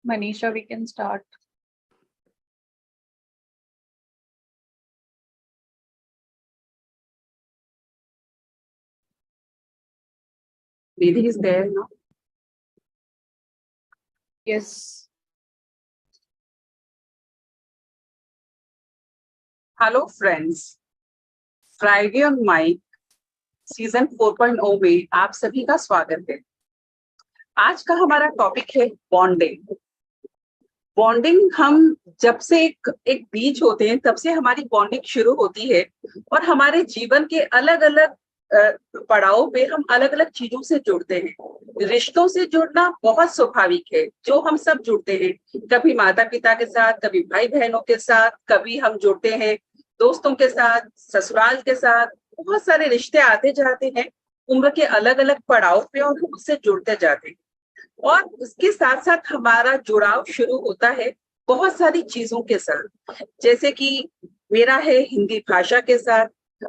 Manisha, we can start. Nidhi is there now. Yes. Hello friends, Friday on mic season 4.0 में आप सभी का स्वागत है। आज का हमारा टॉपिक है बॉन्डिंग। बॉन्डिंग हम जब से एक बीज होते हैं तब से हमारी बॉन्डिंग शुरू होती है और हमारे जीवन के अलग अलग पड़ाव पे हम अलग अलग चीजों से जुड़ते हैं। रिश्तों से जुड़ना बहुत स्वाभाविक है, जो हम सब जुड़ते हैं, कभी माता पिता के साथ, कभी भाई बहनों के साथ, कभी हम जुड़ते हैं दोस्तों के साथ, ससुराल के साथ। बहुत सारे रिश्ते आते जाते हैं उम्र के अलग अलग पड़ाव पे और हम उससे जुड़ते जाते हैं और उसके साथ साथ हमारा जुड़ाव शुरू होता है बहुत सारी चीजों के साथ। जैसे कि मेरा है हिंदी भाषा के साथ,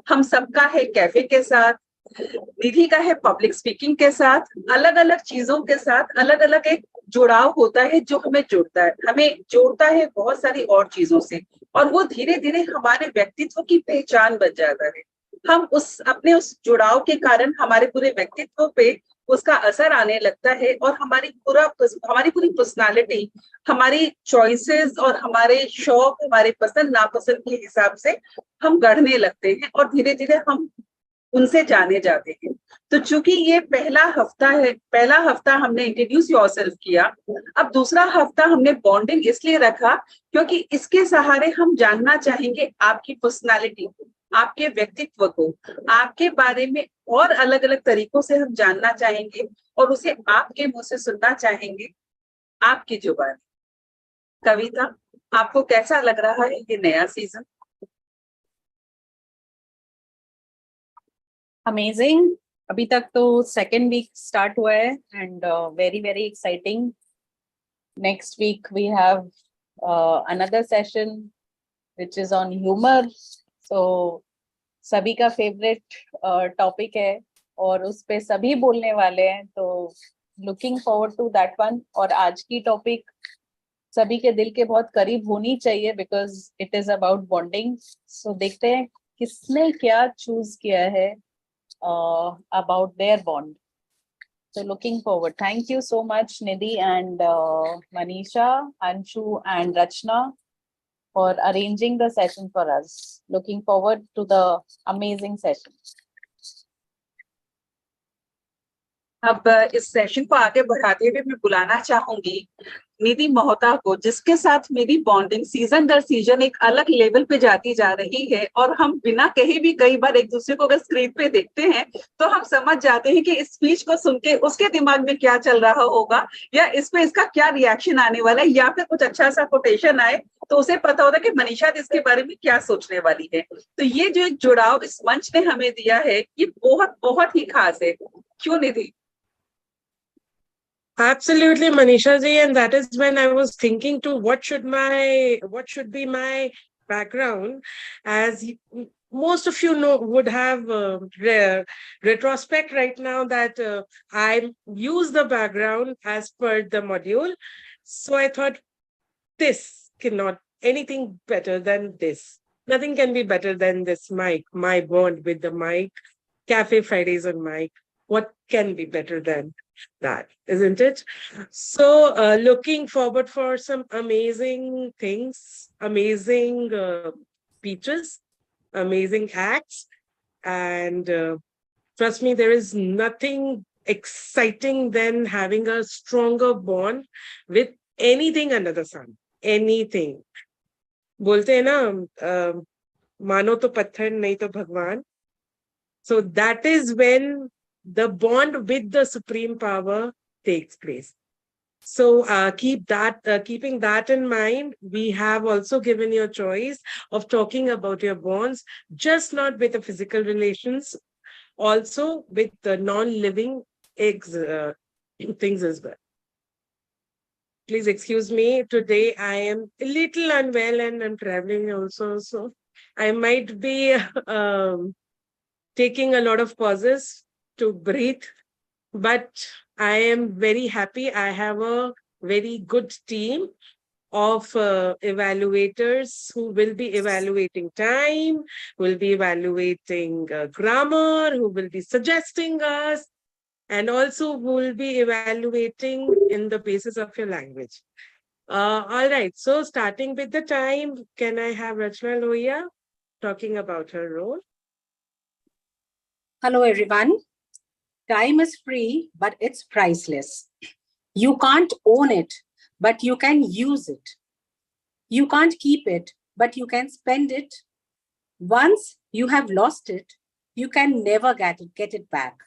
हम सबका है कैफे के साथ, निधि का है पब्लिक स्पीकिंग के साथ। अलग अलग चीजों के साथ अलग अलग एक जुड़ाव होता है जो हमें जुड़ता है, हमें जोड़ता है बहुत सारी और चीजों से और वो धीरे धीरे हमारे व्यक्तित्व की पहचान बन जाता है। हम उस जुड़ाव के कारण हमारे पूरे व्यक्तित्व पे उसका असर आने लगता है और हमारी पूरी पर्सनालिटी, हमारी चॉइसेस और हमारे शौक, हमारे पसंद नापसंद के हिसाब से हम गढ़ने लगते हैं और धीरे धीरे हम उनसे जाने जाते हैं। तो चूंकि ये पहला हफ्ता हमने इंट्रोड्यूस योरसेल्फ किया, अब दूसरा हफ्ता हमने बॉन्डिंग इसलिए रखा क्योंकि इसके सहारे हम जानना चाहेंगे आपकी पर्सनालिटी को, आपके व्यक्तित्व को, आपके बारे में और अलग अलग तरीकों से हम जानना चाहेंगे और उसे आपके मुंह से सुनना चाहेंगे, आपकी जुबान। कविता, आपको कैसा लग रहा है ये नया सीजन? अमेजिंग। अभी तक तो सेकेंड वीक स्टार्ट हुआ है and very very exciting. Next week we have another session which is on humour. So सभी का फेवरेट टॉपिक है और उस पे सभी बोलने वाले हैं, तो looking forward to that one. और आज की टॉपिक सभी के दिल के बहुत करीब होनी चाहिए because it is about bonding. So देखते हैं किसने क्या चूज किया है about their bond. So looking forward. Thank you so much, Nidhi and Manisha, Anshu and Rachna for arranging the session for us. Looking forward to the amazing session. अब इस session को आगे बढ़ाते हुए मैं बुलाना चाहूंगी निधि मोहता को, जिसके साथ मेरी बॉन्डिंग सीजन दर सीजन एक अलग लेवल पे जाती जा रही है और हम बिना कहे भी कई बार एक दूसरे को अगर स्क्रीन पे देखते हैं तो हम समझ जाते हैं कि इस स्पीच को सुन के उसके दिमाग में क्या चल रहा होगा या इस पे इसका क्या रिएक्शन आने वाला है, या फिर कुछ अच्छा सा कोटेशन आए तो उसे पता होता है कि मनीषा इसके बारे में क्या सोचने वाली है। तो ये जो एक जुड़ाव इस मंच ने हमें दिया है ये बहुत बहुत ही खास है। क्यों निधि? Absolutely, Manisha ji, and that is when I was thinking to what should be my background, as most of you know would have retrospect right now that I use the background as per the module. So I thought this cannot anything better than this. Nothing can be better than this mic, my bond with the mic, Cafe Fridays on mic. What can be better than that, isn't it? So looking forward for some amazing things, amazing speeches, amazing acts, and trust me, there is nothing exciting than having a stronger bond with anything under the sun. Anything. बोलते हैं ना, मानो तो पत्थर नहीं तो भगवान. So that is when the bond with the supreme power takes place. So keeping that in mind, we have also given you a choice of talking about your bonds, just not with the physical relations, also with the non-living things as well. Please excuse me. Today I am a little unwell and I'm traveling also, so I might be taking a lot of pauses to breathe, but I am very happy. I have a very good team of evaluators who will be evaluating time, will be evaluating grammar, who will be suggesting us, and also who will be evaluating in the basis of your language. All right, so starting with the time, can I have Rachna Lohia talking about her role? Hello, everyone. Time is free, but it's priceless. You can't own it, but you can use it. You can't keep it, but you can spend it. Once you have lost it, you can never get it back.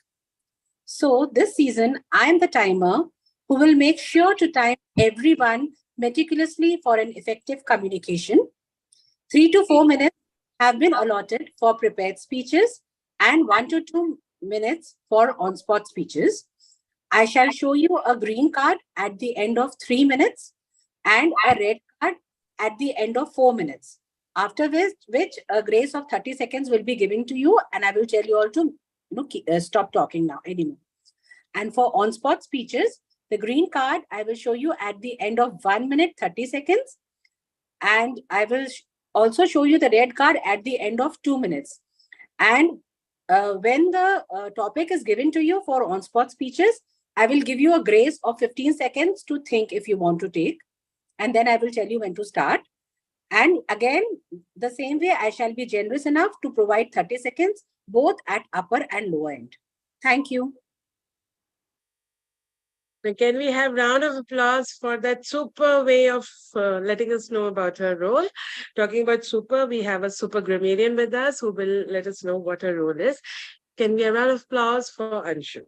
So this season, I'm the timer who will make sure to time everyone meticulously for an effective communication. 3 to 4 minutes have been allotted for prepared speeches and 1 to 2 minutes for on-spot speeches. I shall show you a green card at the end of 3 minutes and a red card at the end of 4 minutes. After which a grace of 30 seconds will be given to you, and I will tell you all to stop talking now anymore. And for on-spot speeches, the green card I will show you at the end of 1 minute 30 seconds, and I will also show you the red card at the end of 2 minutes. And when the topic is given to you for on-spot speeches, I will give you a grace of 15 seconds to think if you want to take, and then I will tell you when to start. And again, the same way, I shall be generous enough to provide 30 seconds, both at upper and lower end. Thank you. Can we have round of applause for that super way of letting us know about her role? Talking about super, we have a super grammarian with us who will let us know what her role is. Can we have a round of applause for Anshu?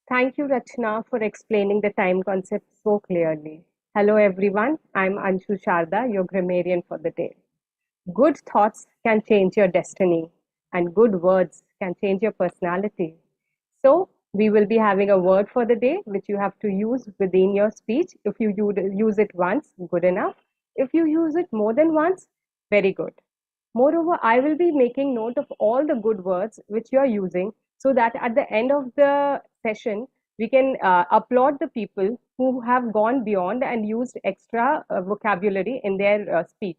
Thank you, Rachna, for explaining the time concept so clearly. Hello, everyone. I'm Anshu Sharda, your grammarian for the day. Good thoughts can change your destiny, and good words can change your personality. So, we will be having a word for the day, which you have to use within your speech. If you use it once, good enough. If you use it more than once, very good. Moreover, I will be making note of all the good words which you are using, so that at the end of the session, we can applaud the people who have gone beyond and used extra vocabulary in their speech.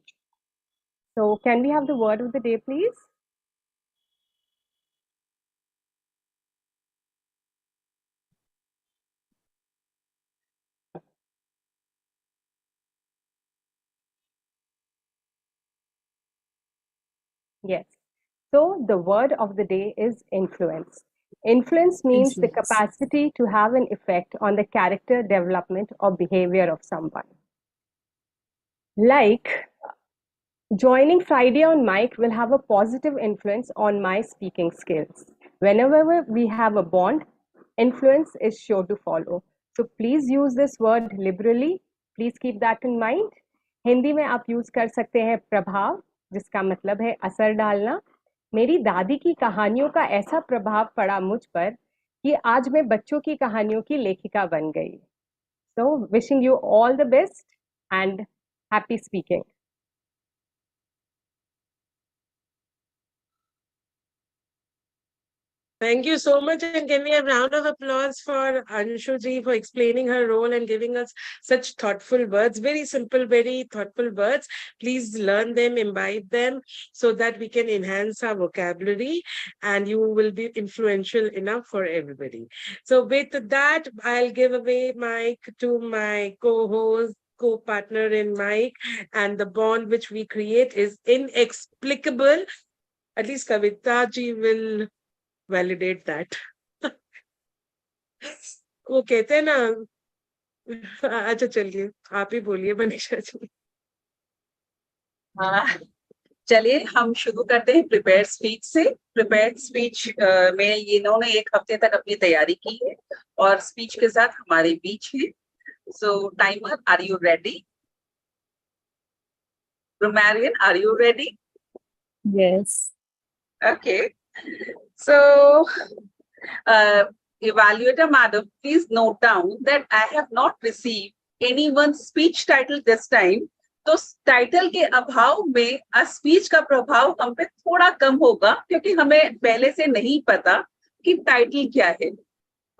So can we have the word of the day, please? Yes. So the word of the day is influence. Influence means the capacity to have an effect on the character development or behavior of someone. Like joining Friday on mic will have a positive influence on my speaking skills. Whenever we have a bond, influence is sure to follow. So please use this word liberally. Please keep that in mind. Hindi में आप use कर सकते हैं प्रभाव, जिसका मतलब है असर डालना. मेरी दादी की कहानियों का ऐसा प्रभाव पड़ा मुझ पर कि आज मैं बच्चों की कहानियों की लेखिका बन गई. So wishing you all the best and happy speaking. Thank you so much. And can we have a round of applause for Anshu ji for explaining her role and giving us such thoughtful words, very simple, very thoughtful words. Please learn them, imbibe them so that we can enhance our vocabulary and you will be influential enough for everybody. So with that, I'll give away mic to my co-host, co-partner in mic, and the bond which we create is inexplicable. At least Kavita ji will validate that. वो कहते हैं ना, अच्छा चलिए आप ही बोलिए मनीषा जी. चलिए हम शुरू करते हैं प्रिपेयर स्पीच से. प्रिपेयर स्पीच में इन्होंने 1 हफ्ते तक अपनी तैयारी की है और स्पीच के साथ हमारे बीच है. So timer, are you ready? Grammarian, are you ready? Yes. Okay. So, evaluator madam, please note down that I have not received anyone's speech title this time. तो टाइटल के अभाव में स्पीच का प्रभाव हम पे थोड़ा कम होगा क्योंकि हमें पहले से नहीं पता कि टाइटल क्या है.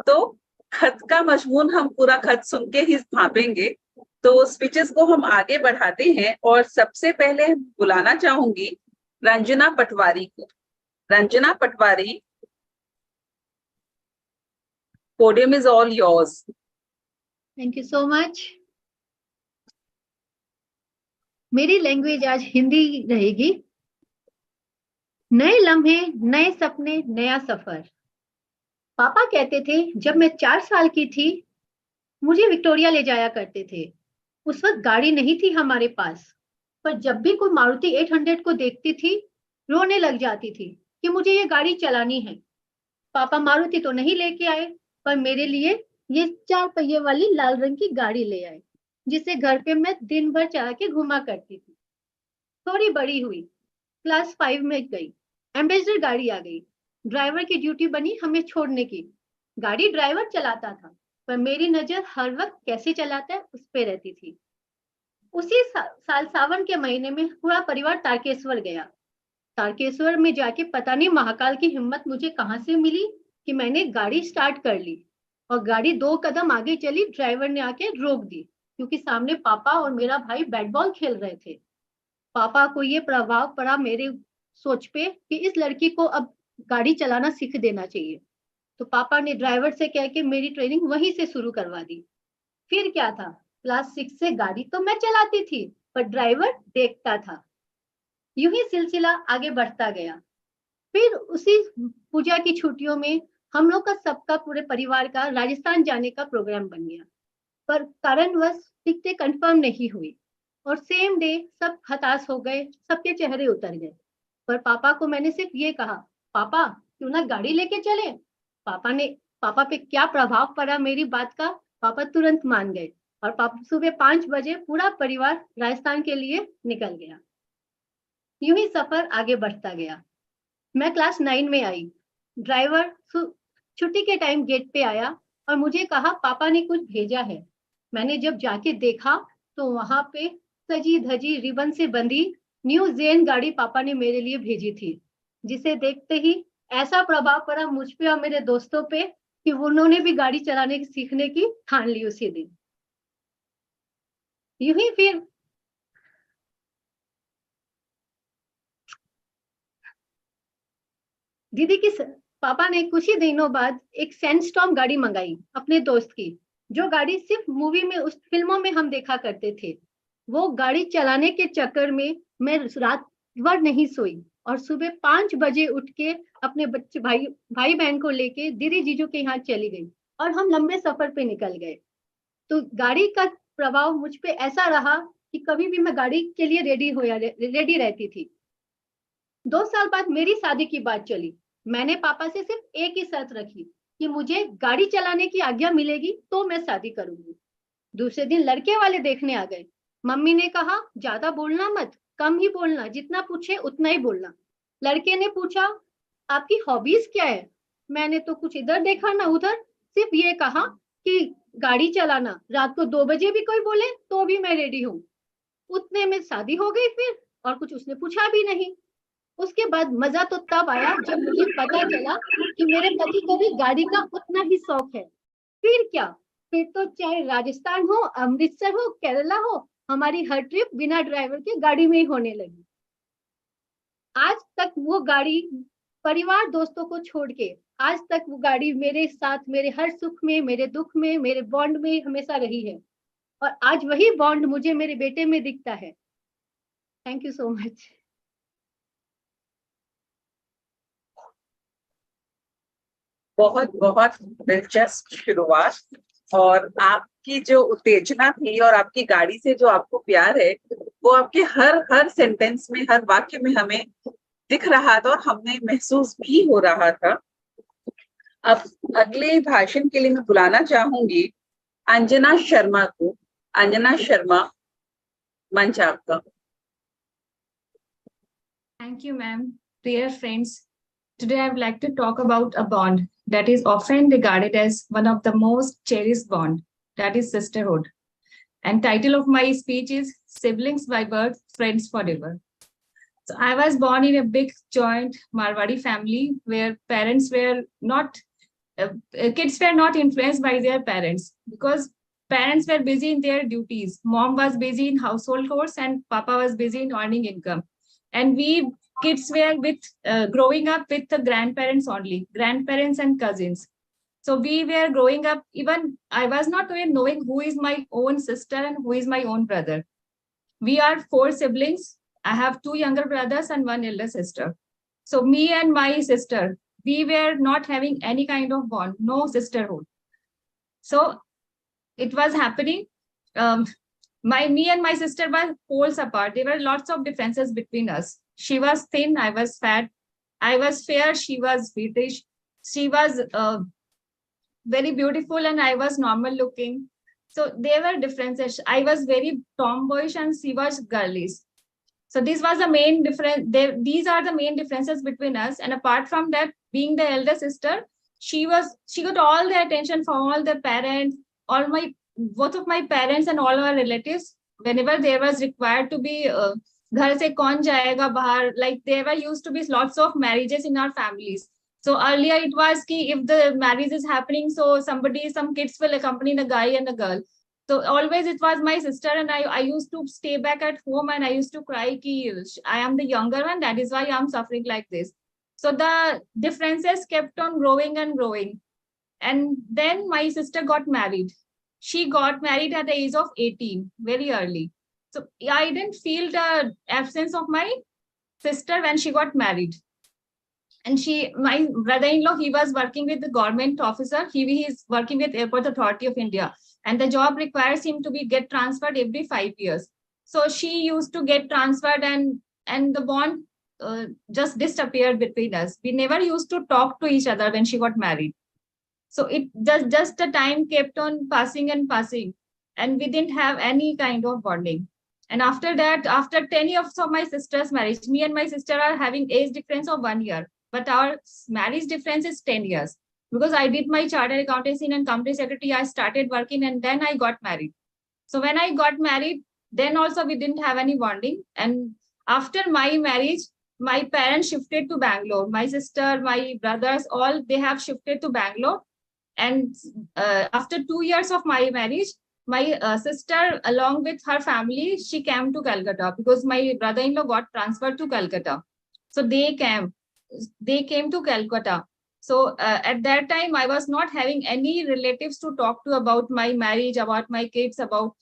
तो खत का मजमून हम पूरा खत सुन के ही भापेंगे, तो स्पीचेस को हम आगे बढ़ाते हैं और सबसे पहले बुलाना चाहूंगी रंजना पटवारी को। Ranjana Patwari, podium is all yours. Thank you so much. मेरी लैंग्वेज आज हिंदी रहेगी। नए लम्हे, नए सपने, नया सफर। पापा कहते थे जब मैं 4 साल की थी मुझे विक्टोरिया ले जाया करते थे। उस वक्त गाड़ी नहीं थी हमारे पास, पर जब भी कोई मारुति 800 को देखती थी रोने लग जाती थी कि मुझे ये गाड़ी चलानी है। पापा मारुति तो नहीं लेके आए, पर मेरे लिए ये 4 पहिए वाली लाल रंग की गाड़ी ले आए, जिसे घर पे मैं दिन भर चला के घुमा करती थी। थोड़ी बड़ी हुई, क्लास 5 में गई, एम्बेसडर गाड़ी आ गई। ड्राइवर की ड्यूटी बनी हमें छोड़ने की। गाड़ी ड्राइवर चलाता था, पर मेरी नजर हर वक्त कैसे चलाता है उस पे रहती थी। उसी साल सावन के महीने में पूरा परिवार तारकेश्वर गया। तारकेश्वर में जाके पता नहीं महाकाल की हिम्मत मुझे कहाँ से मिली कि मैंने गाड़ी स्टार्ट कर ली और गाड़ी 2 कदम आगे चली, ड्राइवर ने आके रोक दी क्योंकि सामने पापा और मेरा भाई बैट बॉल खेल रहे थे। पापा को ये प्रभाव पड़ा मेरे सोच पे कि इस लड़की को अब गाड़ी चलाना सीख देना चाहिए, तो पापा ने ड्राइवर से कह के मेरी ट्रेनिंग वहीं से शुरू करवा दी। फिर क्या था, क्लास 6 से गाड़ी तो मैं चलाती थी, पर ड्राइवर देखता था। यूं ही सिलसिला आगे बढ़ता गया। फिर उसी पूजा की छुट्टियों में हम लोग का सबका पूरे परिवार का राजस्थान जाने का प्रोग्राम बन गया, पर कारणवश टिकटें कंफर्म नहीं हुई और सेम डे सब हताश हो गए, सबके चेहरे उतर गए। पर पापा को मैंने सिर्फ ये कहा, पापा क्यों ना गाड़ी लेके चले। पापा पे क्या प्रभाव पड़ा मेरी बात का, पापा तुरंत मान गए और पापा सुबह 5 बजे पूरा परिवार राजस्थान के लिए निकल गया। यूं ही सफर आगे बढ़ता गया। मैं क्लास 9 में आई। ड्राइवर छुट्टी के टाइम गेट पे आया और मुझे कहा पापा ने कुछ भेजा है। मैंने जब जाके देखा तो वहां पे सजी धजी रिबन से बंधी न्यू जेन गाड़ी पापा ने मेरे लिए भेजी थी, जिसे देखते ही ऐसा प्रभाव पड़ा मुझ पे और मेरे दोस्तों पे कि उन्होंने भी गाड़ी चलाने की सीखने की ठान ली उसी दिन। यूं ही फिर दीदी की पापा ने कुछ ही दिनों बाद एक सैंडस्टॉर्म गाड़ी मंगाई अपने दोस्त की, जो गाड़ी सिर्फ मूवी में उस फिल्मों में हम देखा करते थे। वो गाड़ी चलाने के चक्कर में मैं रात भर नहीं सोई और सुबह 5 बजे उठ के अपने बच्चे भाई बहन को लेके दीदी जीजू के यहाँ चली गई और हम लंबे सफर पे निकल गए। तो गाड़ी का प्रभाव मुझ पे ऐसा रहा कि कभी भी मैं गाड़ी के लिए रेडी रहती थी। 2 साल बाद मेरी शादी की बात चली। मैंने पापा से सिर्फ एक ही शर्त रखी कि मुझे गाड़ी चलाने की आज्ञा मिलेगी तो मैं शादी करूंगी। दूसरे दिन लड़के वाले देखने आ गए। मम्मी ने कहा ज्यादा बोलना मत, कम ही बोलना, जितना पूछे उतना ही बोलना। लड़के ने पूछा आपकी हॉबीज क्या है। मैंने तो कुछ इधर देखा ना उधर, सिर्फ ये कहा कि गाड़ी चलाना। रात को 2 बजे भी कोई बोले तो भी मैं रेडी हूँ। उतने में शादी हो गई फिर, और कुछ उसने पूछा भी नहीं। उसके बाद मजा तो तब आया जब मुझे पता चला कि मेरे पति को भी गाड़ी का उतना ही शौक है। फिर क्या, फिर तो चाहे राजस्थान हो, अमृतसर हो, केरला हो, हमारी हर ट्रिप बिना ड्राइवर के गाड़ी में ही होने लगी। आज तक वो गाड़ी परिवार दोस्तों को छोड़ के आज तक वो गाड़ी मेरे साथ, मेरे हर सुख में, मेरे दुख में, मेरे बॉन्ड में हमेशा रही है और आज वही बॉन्ड मुझे मेरे बेटे में दिखता है। Thank you so much. बहुत बहुत दिलचस्प शुरुआत, और आपकी जो उत्तेजना थी और आपकी गाड़ी से जो आपको प्यार है वो आपके हर सेंटेंस में, हर वाक्य में हमें दिख रहा था और हमने महसूस भी हो रहा था। अब अगले भाषण के लिए मैं बुलाना चाहूंगी अंजना शर्मा को। अंजना शर्मा, मंच आपका। Thank you, ma'am. Dear friends, today I would like to talk about a bond that is often regarded as one of the most cherished bond, that is sisterhood. And title of my speech is Siblings by Birth, Friends Forever. So I was born in a big joint Marwadi family where parents were not kids were not influenced by their parents because parents were busy in their duties. Mom was busy in household chores and papa was busy in earning income. And we kids were with growing up with the grandparents only, grandparents and cousins. So we were growing up, even I was not even knowing who is my own sister and who is my own brother. We are 4 siblings. I have 2 younger brothers and 1 elder sister. So me and my sister, we were not having any kind of bond, no sisterhood. So it was happening. Me and my sister were poles apart. There were lots of differences between us. She was thin, I was fat. I was fair, she was British. She was very beautiful and I was normal looking. So there were differences. I was very tomboyish and she was girlish. So this was the main difference. These are the main differences between us. And apart from that, being the elder sister, she got all the attention from all the parents, both of my parents and all our relatives. Whenever there was required to be ghar se kaun jayega bahar, like there were used to be lots of marriages in our families. So earlier it was ki if the marriage is happening, so some kids will accompany the guy and the girl. So always it was my sister and I used to stay back at home and I used to cry ki I am the younger one, that is why I'm suffering like this. So the differences kept on growing and growing. And then my sister got married. She got married at the age of 18, very early. So I didn't feel the absence of my sister when she got married. And my brother-in-law, he was working with the government officer. He is working with Airport Authority of India. And the job requires him to get transferred every 5 years. So she used to get transferred and the bond just disappeared between us. We never used to talk to each other when she got married. So it just the time kept on passing and passing. And we didn't have any kind of bonding. And after that, after 10 years of my sister's marriage, me and my sister are having age difference of 1 year. But our marriage difference is 10 years. Because I did my chartered accountancy and company secretary, I started working and then I got married. So when I got married, then also we didn't have any bonding. And after my marriage, my parents shifted to Bangalore. My sister, my brothers, all they have shifted to Bangalore. And after 2 years of my marriage, my sister, along with her family, she came to Calcutta because my brother-in-law got transferred to Calcutta. So they came to Calcutta. So at that time, I was not having any relatives to talk to about my marriage, about my kids, about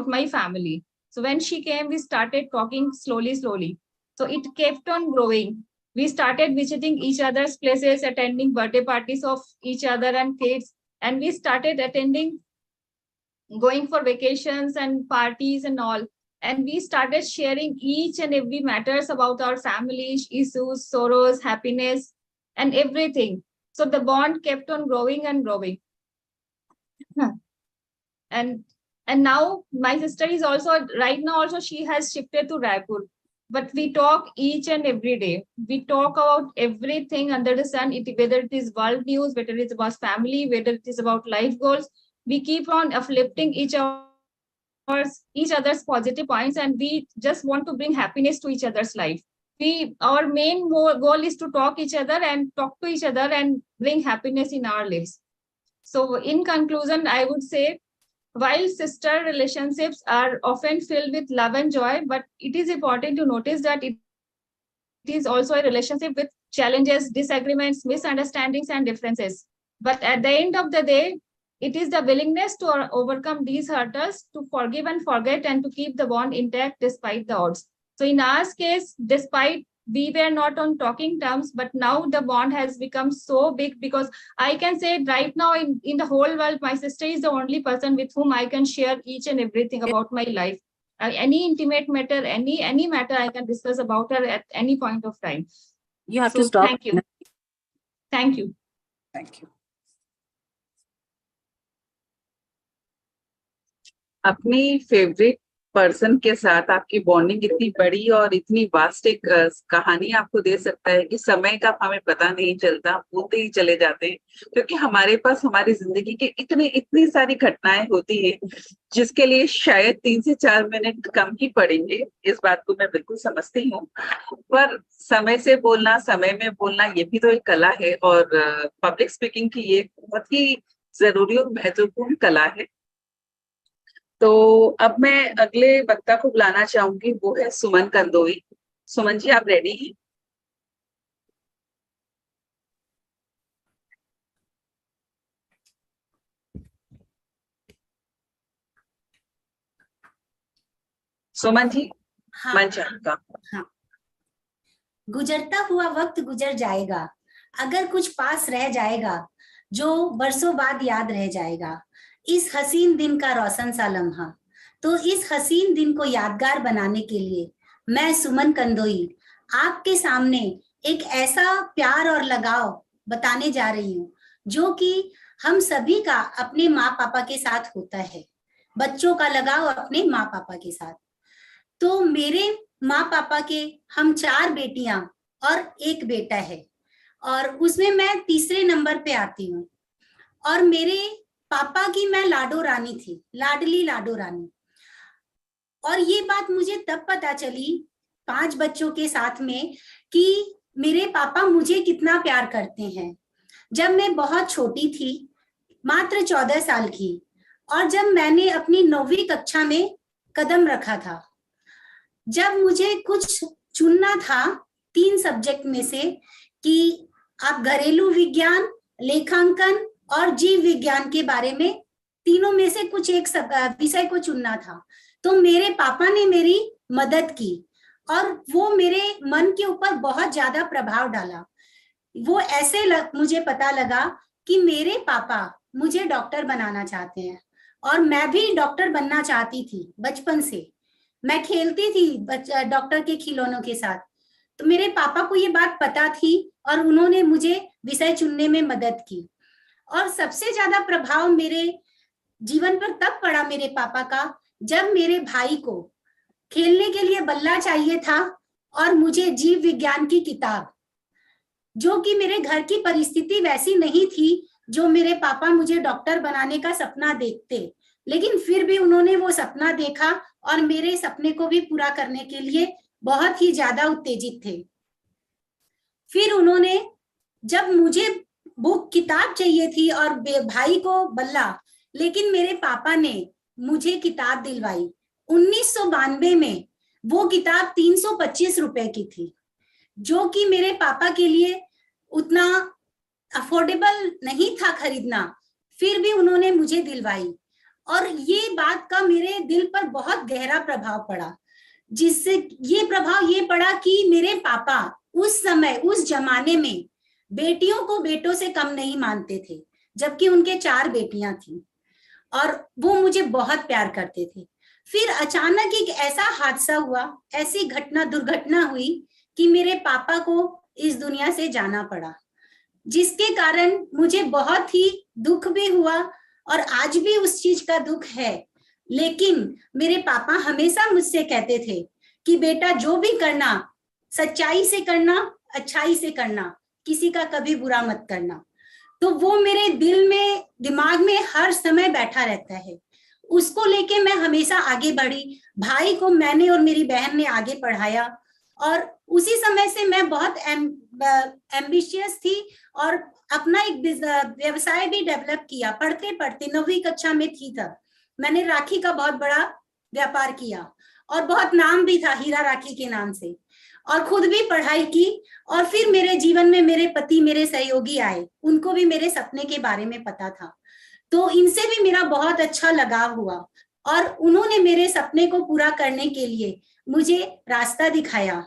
my family. So when she came, we started talking slowly. So it kept on growing. We started visiting each other's places, attending birthday parties of each other and kids. And we started going for vacations and parties and all. And we started sharing each and every matters about our family, issues, sorrows, happiness, and everything. So the bond kept on growing and growing. And now my sister is also, right now also she has shifted to Raipur. But we talk each and every day. We talk about everything under the sun, whether it is world news, whether it is about family, whether it is about life goals. We keep on uplifting each other's positive points, and we just want to bring happiness to each other's life. Our main goal is to talk to each other and bring happiness in our lives. So in conclusion, I would say, while sister relationships are often filled with love and joy, but it is important to notice that it is also a relationship with challenges, disagreements, misunderstandings, and differences. But at the end of the day, it is the willingness to overcome these hurdles, to forgive and forget, and to keep the bond intact despite the odds. So in our case, despite we were not on talking terms, but now the bond has become so big, because I can say right now in the whole world, my sister is the only person with whom I can share each and everything about my life. Any intimate matter, any matter I can discuss about her at any point of time. You have to stop. Thank you. Thank you. Thank you. अपनी favourite person के साथ आपकी bonding इतनी बड़ी और इतनी vast एक कहानी आपको दे सकता है कि समय का हमें पता नहीं चलता, भूलते ही चले जाते हैं, क्योंकि हमारे पास हमारी जिंदगी के इतनी सारी घटनाएं होती है जिसके लिए शायद 3 से 4 मिनट कम ही पड़ेंगे। इस बात को मैं बिल्कुल समझती हूँ, पर समय से बोलना, समय में बोलना, ये भी तो एक कला है, और पब्लिक स्पीकिंग की ये बहुत ही जरूरी और महत्वपूर्ण कला है। तो अब मैं अगले वक्ता को बुलाना चाहूंगी, वो है सुमन कंदोई। सुमन जी, आप रेडी हैं? सुमन जी, हाँ, मंच आपका। हाँ। गुजरता हुआ वक्त गुजर जाएगा, अगर कुछ पास रह जाएगा जो बरसों बाद याद रह जाएगा, इस हसीन दिन का रोशन सा लम्हा। तो इस हसीन दिन को यादगार बनाने के लिए मैं सुमन कंदोई आपके सामने एक ऐसा प्यार और लगाव बताने जा रही हूँ जो कि हम सभी का अपने माँ पापा के साथ होता है। बच्चों का लगाव अपने माँ पापा के साथ। तो मेरे माँ पापा के हम 4 बेटियां और 1 बेटा है, और उसमें मैं तीसरे नंबर पे आती हूँ। और मेरे पापा की मैं लाडो रानी थी, लाडली लाडो रानी। और ये बात मुझे तब पता चली 5 बच्चों के साथ में कि मेरे पापा मुझे कितना प्यार करते हैं, जब मैं बहुत छोटी थी, मात्र 14 साल की, और जब मैंने अपनी 9वीं कक्षा में कदम रखा था, जब मुझे कुछ चुनना था 3 सब्जेक्ट में से कि आप घरेलू विज्ञान, लेखांकन और जीव विज्ञान के बारे में, तीनों में से कुछ एक विषय को चुनना था, तो मेरे पापा ने मेरी मदद की और वो मेरे मन के ऊपर बहुत ज्यादा प्रभाव डाला। वो ऐसे मुझे पता लगा कि मेरे पापा मुझे डॉक्टर बनाना चाहते हैं, और मैं भी डॉक्टर बनना चाहती थी बचपन से। मैं खेलती थी डॉक्टर के खिलौनों के साथ। तो मेरे पापा को ये बात पता थी और उन्होंने मुझे विषय चुनने में मदद की। और सबसे ज्यादा प्रभाव मेरे जीवन पर तब पड़ा मेरे पापा का, जब मेरे भाई को खेलने के लिए बल्ला चाहिए था और मुझे जीव विज्ञान की किताब, जो कि मेरे घर की परिस्थिति वैसी नहीं थी जो मेरे पापा मुझे डॉक्टर बनाने का सपना देखते, लेकिन फिर भी उन्होंने वो सपना देखा और मेरे सपने को भी पूरा करने के लिए बहुत ही ज्यादा उत्तेजित थे। फिर उन्होंने, जब मुझे बुक किताब चाहिए थी और भाई को बल्ला, लेकिन मेरे पापा ने मुझे किताब दिलवाई। 1992 में वो किताब 325 रुपए की थी, जो कि मेरे पापा के लिए उतना अफोर्डेबल नहीं था खरीदना, फिर भी उन्होंने मुझे दिलवाई। और ये बात का मेरे दिल पर बहुत गहरा प्रभाव पड़ा, जिससे ये प्रभाव ये पड़ा कि मेरे पापा उस समय, उस जमाने में बेटियों को बेटों से कम नहीं मानते थे, जबकि उनके 4 बेटियां थी और वो मुझे बहुत प्यार करते थे। फिर अचानक एक ऐसा हादसा हुआ, ऐसी दुर्घटना हुई कि मेरे पापा को इस दुनिया से जाना पड़ा, जिसके कारण मुझे बहुत ही दुख भी हुआ और आज भी उस चीज का दुख है। लेकिन मेरे पापा हमेशा मुझसे कहते थे कि बेटा जो भी करना, सच्चाई से करना, अच्छाई से करना, किसी का कभी बुरा मत करना। तो वो मेरे दिल में, दिमाग में हर समय बैठा रहता है। उसको लेके मैं हमेशा आगे बढ़ी। भाई को मैंने और मेरी बहन ने आगे पढ़ाया, और उसी समय से मैं बहुत एम्बिशियस थी और अपना एक व्यवसाय भी डेवलप किया। पढ़ते पढ़ते 9वीं कक्षा में थी तब मैंने राखी का बहुत बड़ा व्यापार किया और बहुत नाम भी था हीरा राखी के नाम से, और खुद भी पढ़ाई की। और फिर मेरे जीवन में मेरे पति, मेरे सहयोगी आए, उनको भी मेरे सपने के बारे में पता था, तो इनसे भी मेरा बहुत अच्छा लगाव हुआ और उन्होंने मेरे सपने को पूरा करने के लिए मुझे रास्ता दिखाया,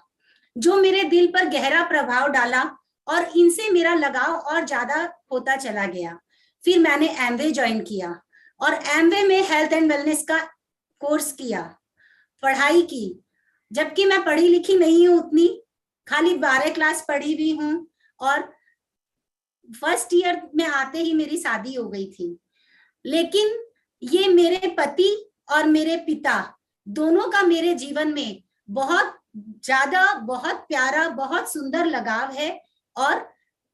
जो मेरे दिल पर गहरा प्रभाव डाला और इनसे मेरा लगाव और ज्यादा होता चला गया। फिर मैंने एमवे ज्वाइन किया और एमवे में हेल्थ एंड वेलनेस का कोर्स किया, पढ़ाई की, जबकि मैं पढ़ी लिखी नहीं हूँ उतनी, खाली 12 क्लास पढ़ी हुई हूँ। और फर्स्ट ईयर में आते ही मेरी शादी हो गई थी। लेकिन ये मेरे पति और मेरे पिता दोनों का मेरे जीवन में बहुत ज्यादा, बहुत प्यारा, बहुत सुंदर लगाव है और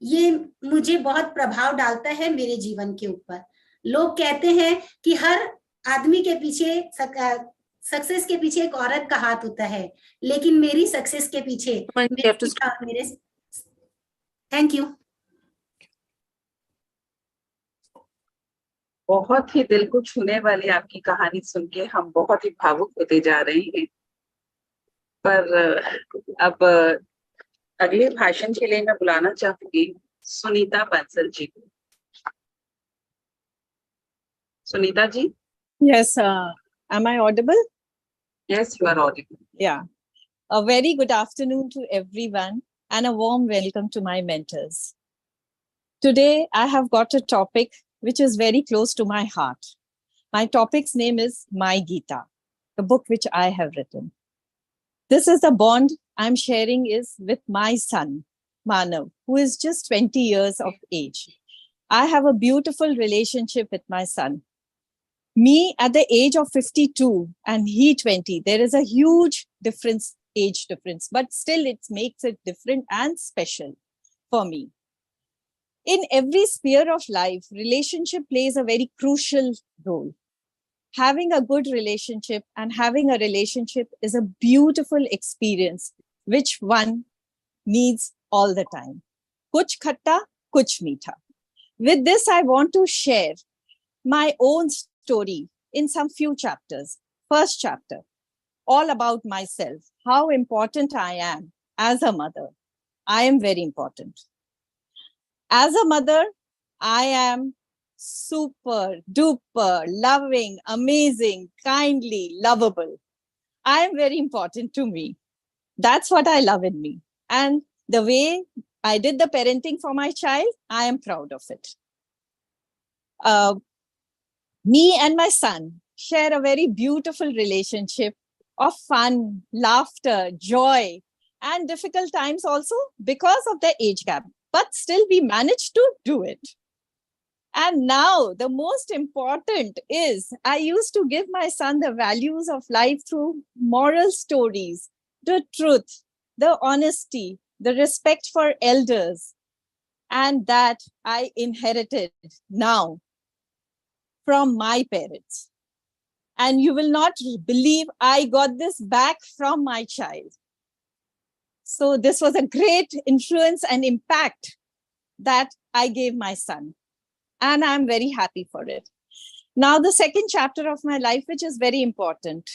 ये मुझे बहुत प्रभाव डालता है मेरे जीवन के ऊपर। लोग कहते हैं कि हर आदमी के पीछे, सक्सेस के पीछे एक औरत का हाथ होता है, लेकिन मेरी सक्सेस के पीछे मेरे थैंक यू। बहुत ही दिल को छूने वाली आपकी कहानी सुन के हम बहुत ही भावुक होते जा रहे हैं। पर अब अगले भाषण के लिए मैं बुलाना चाहूंगी सुनीता बंसल जी को। Sunita ji. Yes, am I audible? Yes, you are audible. Yeah. A very good afternoon to everyone and a warm welcome to my mentors. Today, I have got a topic which is very close to my heart. My topic's name is My Gita, the book which I have written. This is the bond I'm sharing is with my son, Manav, who is just 20 years of age. I have a beautiful relationship with my son. Me at the age of 52 and he 20, there is a huge difference, age difference, but still it makes it different and special for me. In every sphere of life, relationship plays a very crucial role. Having a good relationship and having a relationship is a beautiful experience, which one needs all the time. Kuch khatta, kuch meetha. With this, I want to share my own story in some few chapters. First chapter, all about myself, how important I am as a mother. I am very important. As a mother, I am super duper loving, amazing, kindly, lovable. I am very important to me. That's what I love in me. And the way I did the parenting for my child, I am proud of it. Me and my son share a very beautiful relationship of fun, laughter, joy, and difficult times also because of the age gap. But still we managed to do it. And now the most important is I used to give my son the values of life through moral stories, the truth, the honesty, the respect for elders, and that I inherited now from my parents. And you will not believe I got this back from my child. So this was a great influence and impact that I gave my son. And I'm very happy for it. Now, the second chapter of my life, which is very important,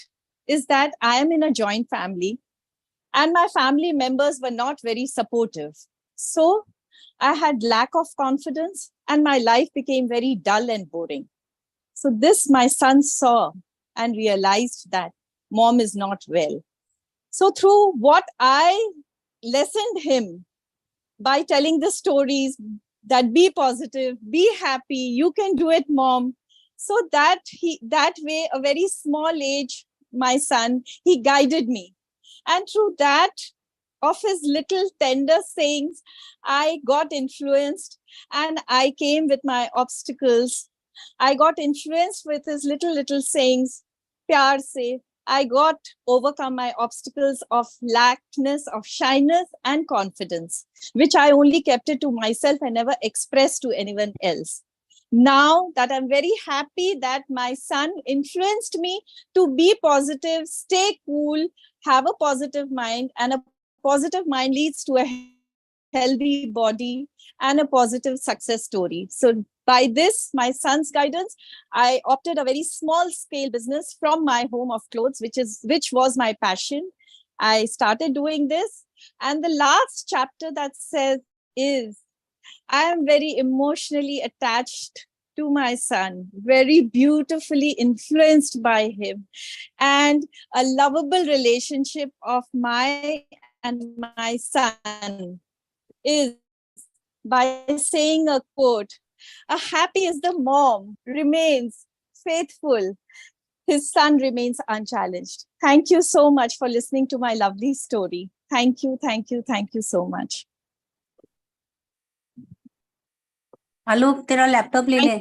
is that I am in a joint family and my family members were not very supportive. So I had lack of confidence and my life became very dull and boring. So this my son saw and realized that mom is not well. So through what I lessoned him by telling the stories that be positive, be happy, you can do it, mom. So that way, a very small age, my son, he guided me. And through that, of his little tender sayings, I got influenced and I came with my obstacles. I got influenced with his little sayings, pyar se. I got overcome my obstacles of lackness, of shyness and confidence, which I only kept it to myself and never expressed to anyone else. Now that I'm very happy that my son influenced me to be positive, stay cool, have a positive mind, and a positive mind leads to a healthy body and a positive success story. So by this, my son's guidance, I opted a very small scale business from my home of clothes, which was my passion. I started doing this. And the last chapter that says is, I am very emotionally attached to my son, very beautifully influenced by him, and a lovable relationship of my and my son is by saying a quote, "A happy is the mom, remains faithful. His son remains unchallenged." Thank you so much for listening to my lovely story. Thank you, thank you, thank you so much. Hello, तेरा laptop ले ले।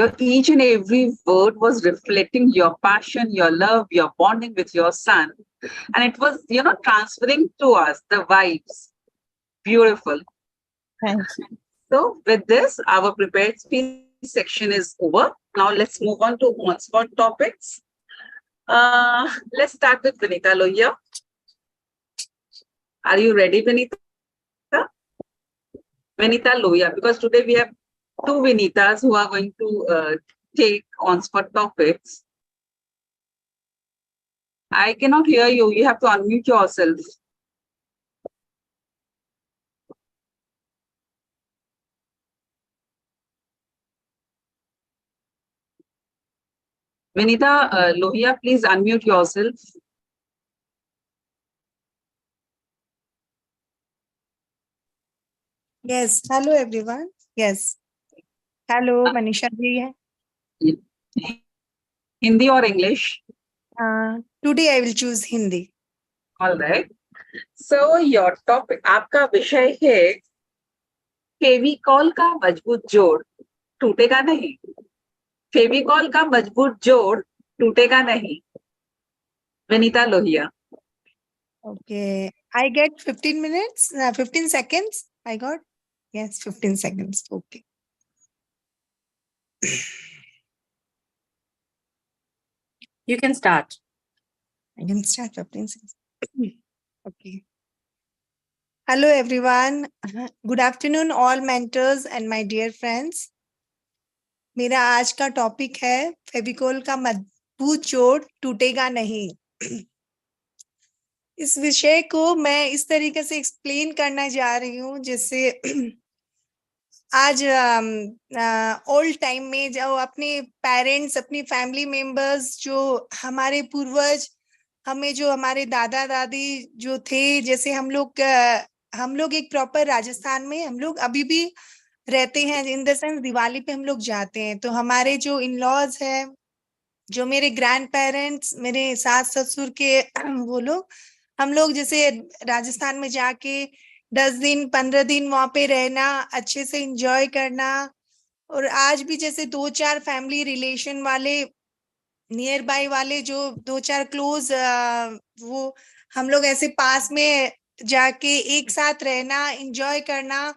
Your each and every word was reflecting your passion, your love, your bonding with your son. And it was, transferring to us the vibes. Beautiful. Thank you. So with this, our prepared speech section is over. Now let's move on to on-spot topics. Let's start with Vinita Lohia. Are you ready, Vinita? Vinita Lohia, because today we have two Vinitas who are going to take on-spot topics. I cannot hear you. You have to unmute yourself. Vinita Lohia, please unmute yourself. Yes, hello everyone. Yes. Hello, Manisha ji. Hindi or English? Today I will choose Hindi. All right. So your topic, आपका विषय है फेविकॉल का मजबूत जोड़ टूटेगा नहीं. फेविकॉल का मजबूत जोड़ टूटेगा नहीं. Vinita Lohia. Okay. I get 15 minutes, 15 seconds. I got? Yes, 15 seconds. Okay. You can start. I can start 15 seconds. Okay. Hello everyone. Good afternoon all mentors and my dear friends. मेरा आज का टॉपिक है फेविकोल का मजबूत जोड़ टूटेगा नहीं. इस विषय को मैं इस तरीके से एक्सप्लेन करना जा रही हूँ जैसे आज ओल्ड टाइम में जो अपने पेरेंट्स अपनी फैमिली मेंबर्स जो हमारे पूर्वज हमें जो हमारे दादा दादी जो थे जैसे हम लोग एक प्रॉपर राजस्थान में हम लोग अभी भी रहते हैं इन द सेंस दिवाली पे हम लोग जाते हैं तो हमारे जो इन लॉज है जो मेरे ग्रैंड पेरेंट्स मेरे सास ससुर के वो लोग हम लोग जैसे राजस्थान में जाके 10 दिन 15 दिन वहां पे रहना अच्छे से एंजॉय करना और आज भी जैसे 2-4 फैमिली रिलेशन वाले नियर बाय वाले जो 2-4 क्लोज वो हम लोग ऐसे पास में जाके एक साथ रहना एंजॉय करना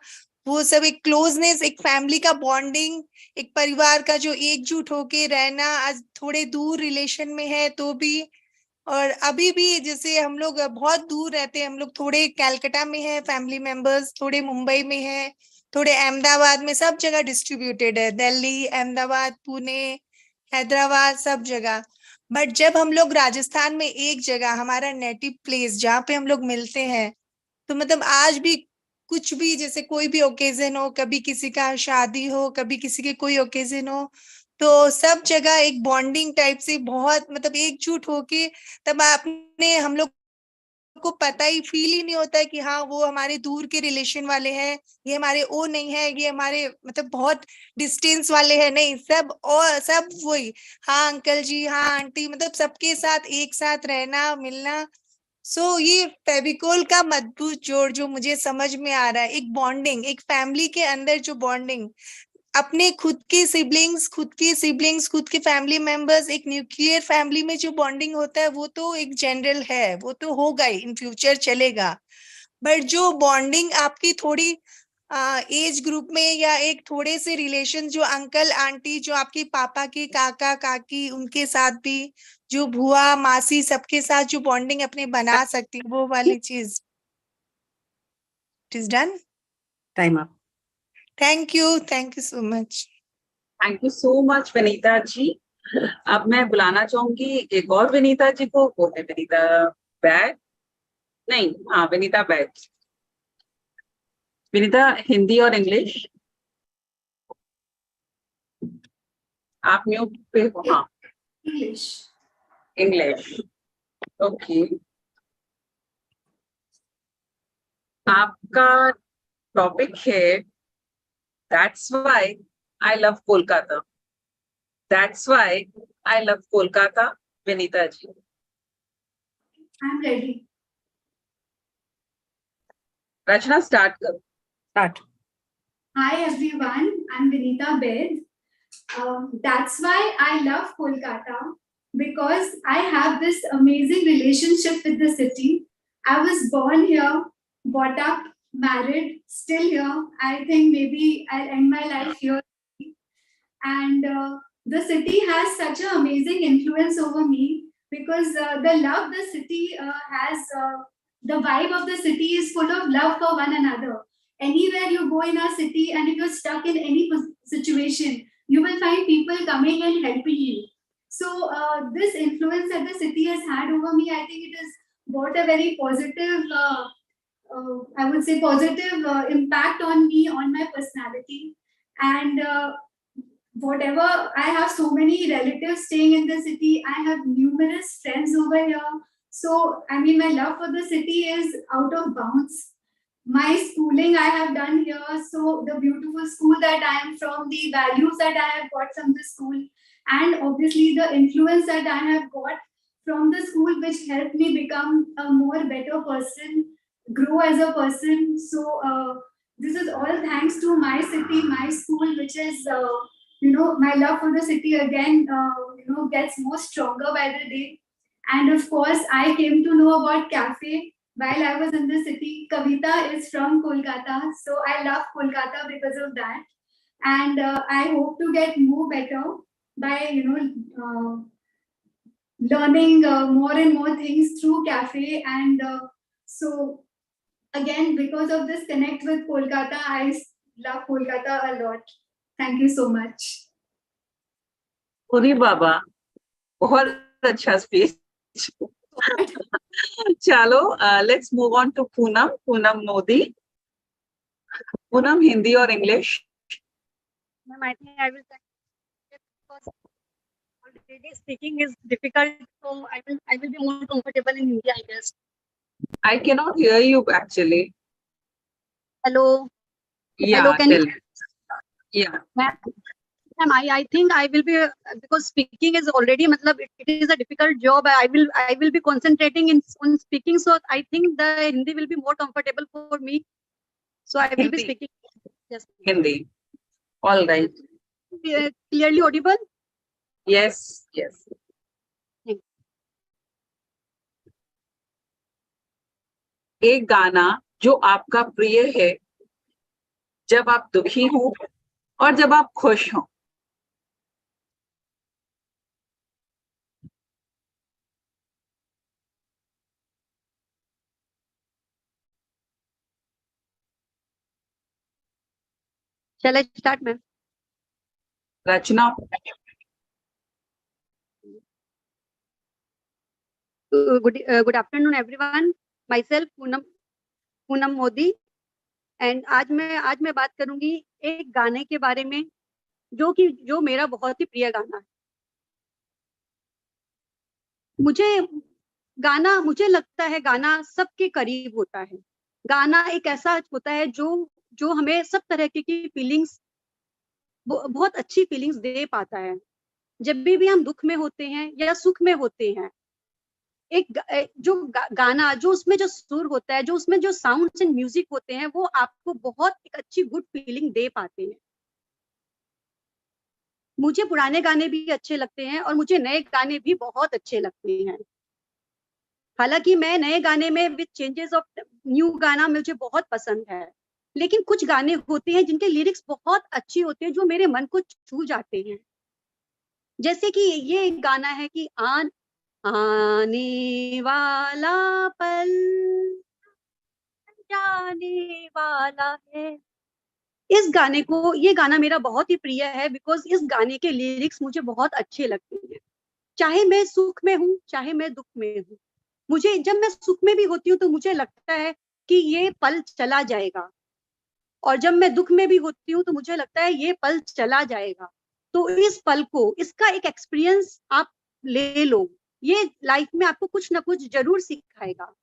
वो सब एक क्लोजनेस एक फैमिली का बॉन्डिंग एक परिवार का जो एकजुट होके रहना आज थोड़े दूर रिलेशन में है तो भी और अभी भी जैसे हम लोग बहुत दूर रहते हैं हम लोग थोड़े कलकत्ता में है फैमिली मेंबर्स थोड़े मुंबई में है थोड़े अहमदाबाद में सब जगह डिस्ट्रीब्यूटेड है दिल्ली अहमदाबाद पुणे हैदराबाद सब जगह बट जब हम लोग राजस्थान में एक जगह हमारा नेटिव प्लेस जहाँ पे हम लोग मिलते हैं तो मतलब आज भी कुछ भी जैसे कोई भी ओकेजन हो कभी किसी का शादी हो कभी किसी के कोई ओकेजन हो तो सब जगह एक बॉन्डिंग टाइप से बहुत मतलब एकजुट होके तब आपने हम लोग को पता ही फील ही नहीं होता है कि हाँ वो हमारे दूर के रिलेशन वाले हैं ये हमारे ओ नहीं है ये हमारे मतलब बहुत डिस्टेंस वाले हैं नहीं सब और सब वही हाँ अंकल जी हाँ आंटी मतलब सबके साथ एक साथ रहना मिलना सो ये फेविकोल का मजबूत जोड़ जो मुझे समझ में आ रहा है एक बॉन्डिंग एक फैमिली के अंदर जो बॉन्डिंग अपने खुद के सिबलिंग्स खुद के फैमिली मेंबर्स एक न्यूक्लियर फैमिली में जो बॉन्डिंग होता है वो तो एक जनरल है वो तो होगा ही इन फ्यूचर चलेगा बट जो बॉन्डिंग आपकी थोड़ी एज ग्रुप में या एक थोड़े से रिलेशन जो अंकल आंटी जो आपके पापा के काका काकी उनके साथ भी जो बुआ मासी सबके साथ जो बॉन्डिंग अपने बना सकती वो वाली चीज it is done Time up. Thank you so much thank you so much Vinita ji. अब मैं बुलाना चाहूंगी एक और विनीता जी को. वो है विनीता बैग. नहीं, हाँ विनीता बैग. विनीता हिंदी और इंग्लिश आप म्यूट पे हो. हाँ इंग्लिश. ओके. आपका टॉपिक है That's why I love Kolkata. That's why I love Kolkata. Vinita ji. I'm ready. Rachna, start kar. Start. Hi everyone, I'm Vinita Bed. That's why I love Kolkata, because I have this amazing relationship with the city. I was born here, brought up, married, still here. I think maybe I'll end my life here. And the city has such an amazing influence over me, because the love the city has, the vibe of the city is full of love for one another. Anywhere you go in our city, and if you're stuck in any situation, you will find people coming and helping you. So this influence that the city has had over me, I think it has brought a very positive, I would say positive impact on me, on my personality. And whatever, I have so many relatives staying in the city. I have numerous friends over here. So, I mean, my love for the city is out of bounds. My schooling I have done here. So, the beautiful school that I am from, the values that I have got from the school, and obviously the influence that I have got from the school, which helped me become a more better person, grow as a person. So, this is all thanks to my city, my school, which is my love for the city again, gets more stronger by the day. And of course, I came to know about cafe while I was in the city. Kavita is from Kolkata, so I love Kolkata because of that. And I hope to get more better by, learning more and more things through cafe. And so again, because of this connect with Kolkata, I love Kolkata a lot. Thank you so much. Puri बाबा, बहुत अच्छा speech. चलो, let's move on to Poonam Modi. Poonam, Hindi or English? Ma'am, I think I will because already speaking is difficult, so I will be more comfortable in Hindi, I guess. I cannot hear you actually. Hello. Yeah, Hello, can you? Yeah. Ma'am, I think I will be, because speaking is already, it is a difficult job. I will be concentrating on speaking, so I think the Hindi will be more comfortable for me. So I will be speaking. Yes. Hindi. All right. Clearly audible? Yes. एक गाना जो आपका प्रिय है जब आप दुखी हो और जब आप खुश हो. Shall I start, ma'am? Rachna. Good afternoon, everyone. Myself, Poonam Modi, and आज मैं बात करूंगी एक गाने के बारे में जो मेरा बहुत ही प्रिय गाना है. मुझे लगता है गाना सबके करीब होता है. गाना एक ऐसा होता है जो हमें सब तरह की फीलिंग्स, बहुत अच्छी फीलिंग्स दे पाता है. जब भी हम दुख में होते हैं या सुख में होते हैं, एक जो गाना, जो उसमें जो सुर होता है, जो उसमें जो साउंड्स एंड म्यूजिक होते हैं, वो आपको बहुत एक अच्छी गुड फीलिंग दे पाते हैं. मुझे पुराने गाने भी अच्छे लगते हैं और मुझे नए गाने भी बहुत अच्छे लगते हैं. हालांकि मैं नए गाने में विद चेंजेस ऑफ न्यू गाना मुझे बहुत पसंद है, लेकिन कुछ गाने होते हैं जिनके लिरिक्स बहुत अच्छे होते हैं, जो मेरे मन को छू जाते हैं. जैसे कि ये एक गाना है कि आने वाला पल जाने वाला है. ये गाना मेरा बहुत ही प्रिय है, बिकॉज इस गाने के लिरिक्स मुझे बहुत अच्छे लगते हैं. चाहे मैं सुख में हूँ, चाहे मैं दुख में हूँ, जब मैं सुख में भी होती हूँ तो मुझे लगता है कि ये पल चला जाएगा, और जब मैं दुख में भी होती हूँ तो मुझे लगता है ये पल चला जाएगा. तो इस पल को, इसका एक एक्सपीरियंस आप ले लो, ये लाइफ में आपको कुछ ना कुछ जरूर सिखाएगा.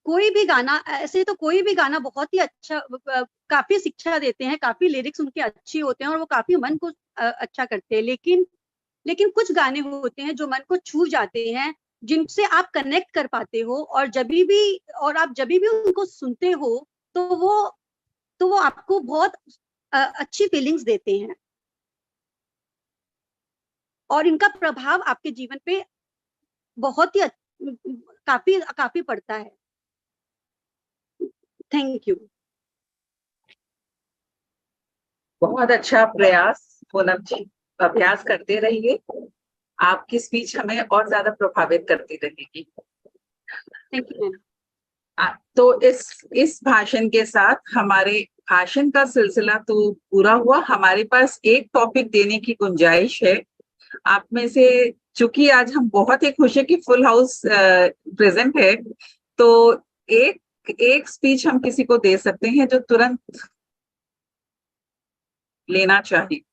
कोई भी गाना बहुत ही अच्छा, काफी शिक्षा देते हैं, काफी लिरिक्स उनके अच्छे होते हैं और वो काफी मन को अच्छा करते हैं. लेकिन कुछ गाने होते हैं जो मन को छू जाते हैं, जिनसे आप कनेक्ट कर पाते हो, और आप जब भी उनको सुनते हो तो वो आपको बहुत अच्छी फीलिंग्स देते हैं, और इनका प्रभाव आपके जीवन पे बहुत ही काफी काफी पड़ता है। Thank you. बहुत अच्छा प्रयास पूनम जी, अभ्यास करते रहिए, आपकी स्पीच हमें और ज्यादा प्रभावित करती रहेगी। Thank you ma'am. तो इस भाषण के साथ हमारे भाषण का सिलसिला तो पूरा हुआ। हमारे पास एक टॉपिक देने की गुंजाइश है। आप में से, चूंकि आज हम बहुत ही खुश है कि फुल हाउस प्रेजेंट है, तो एक स्पीच हम किसी को दे सकते हैं जो तुरंत लेना चाहिए।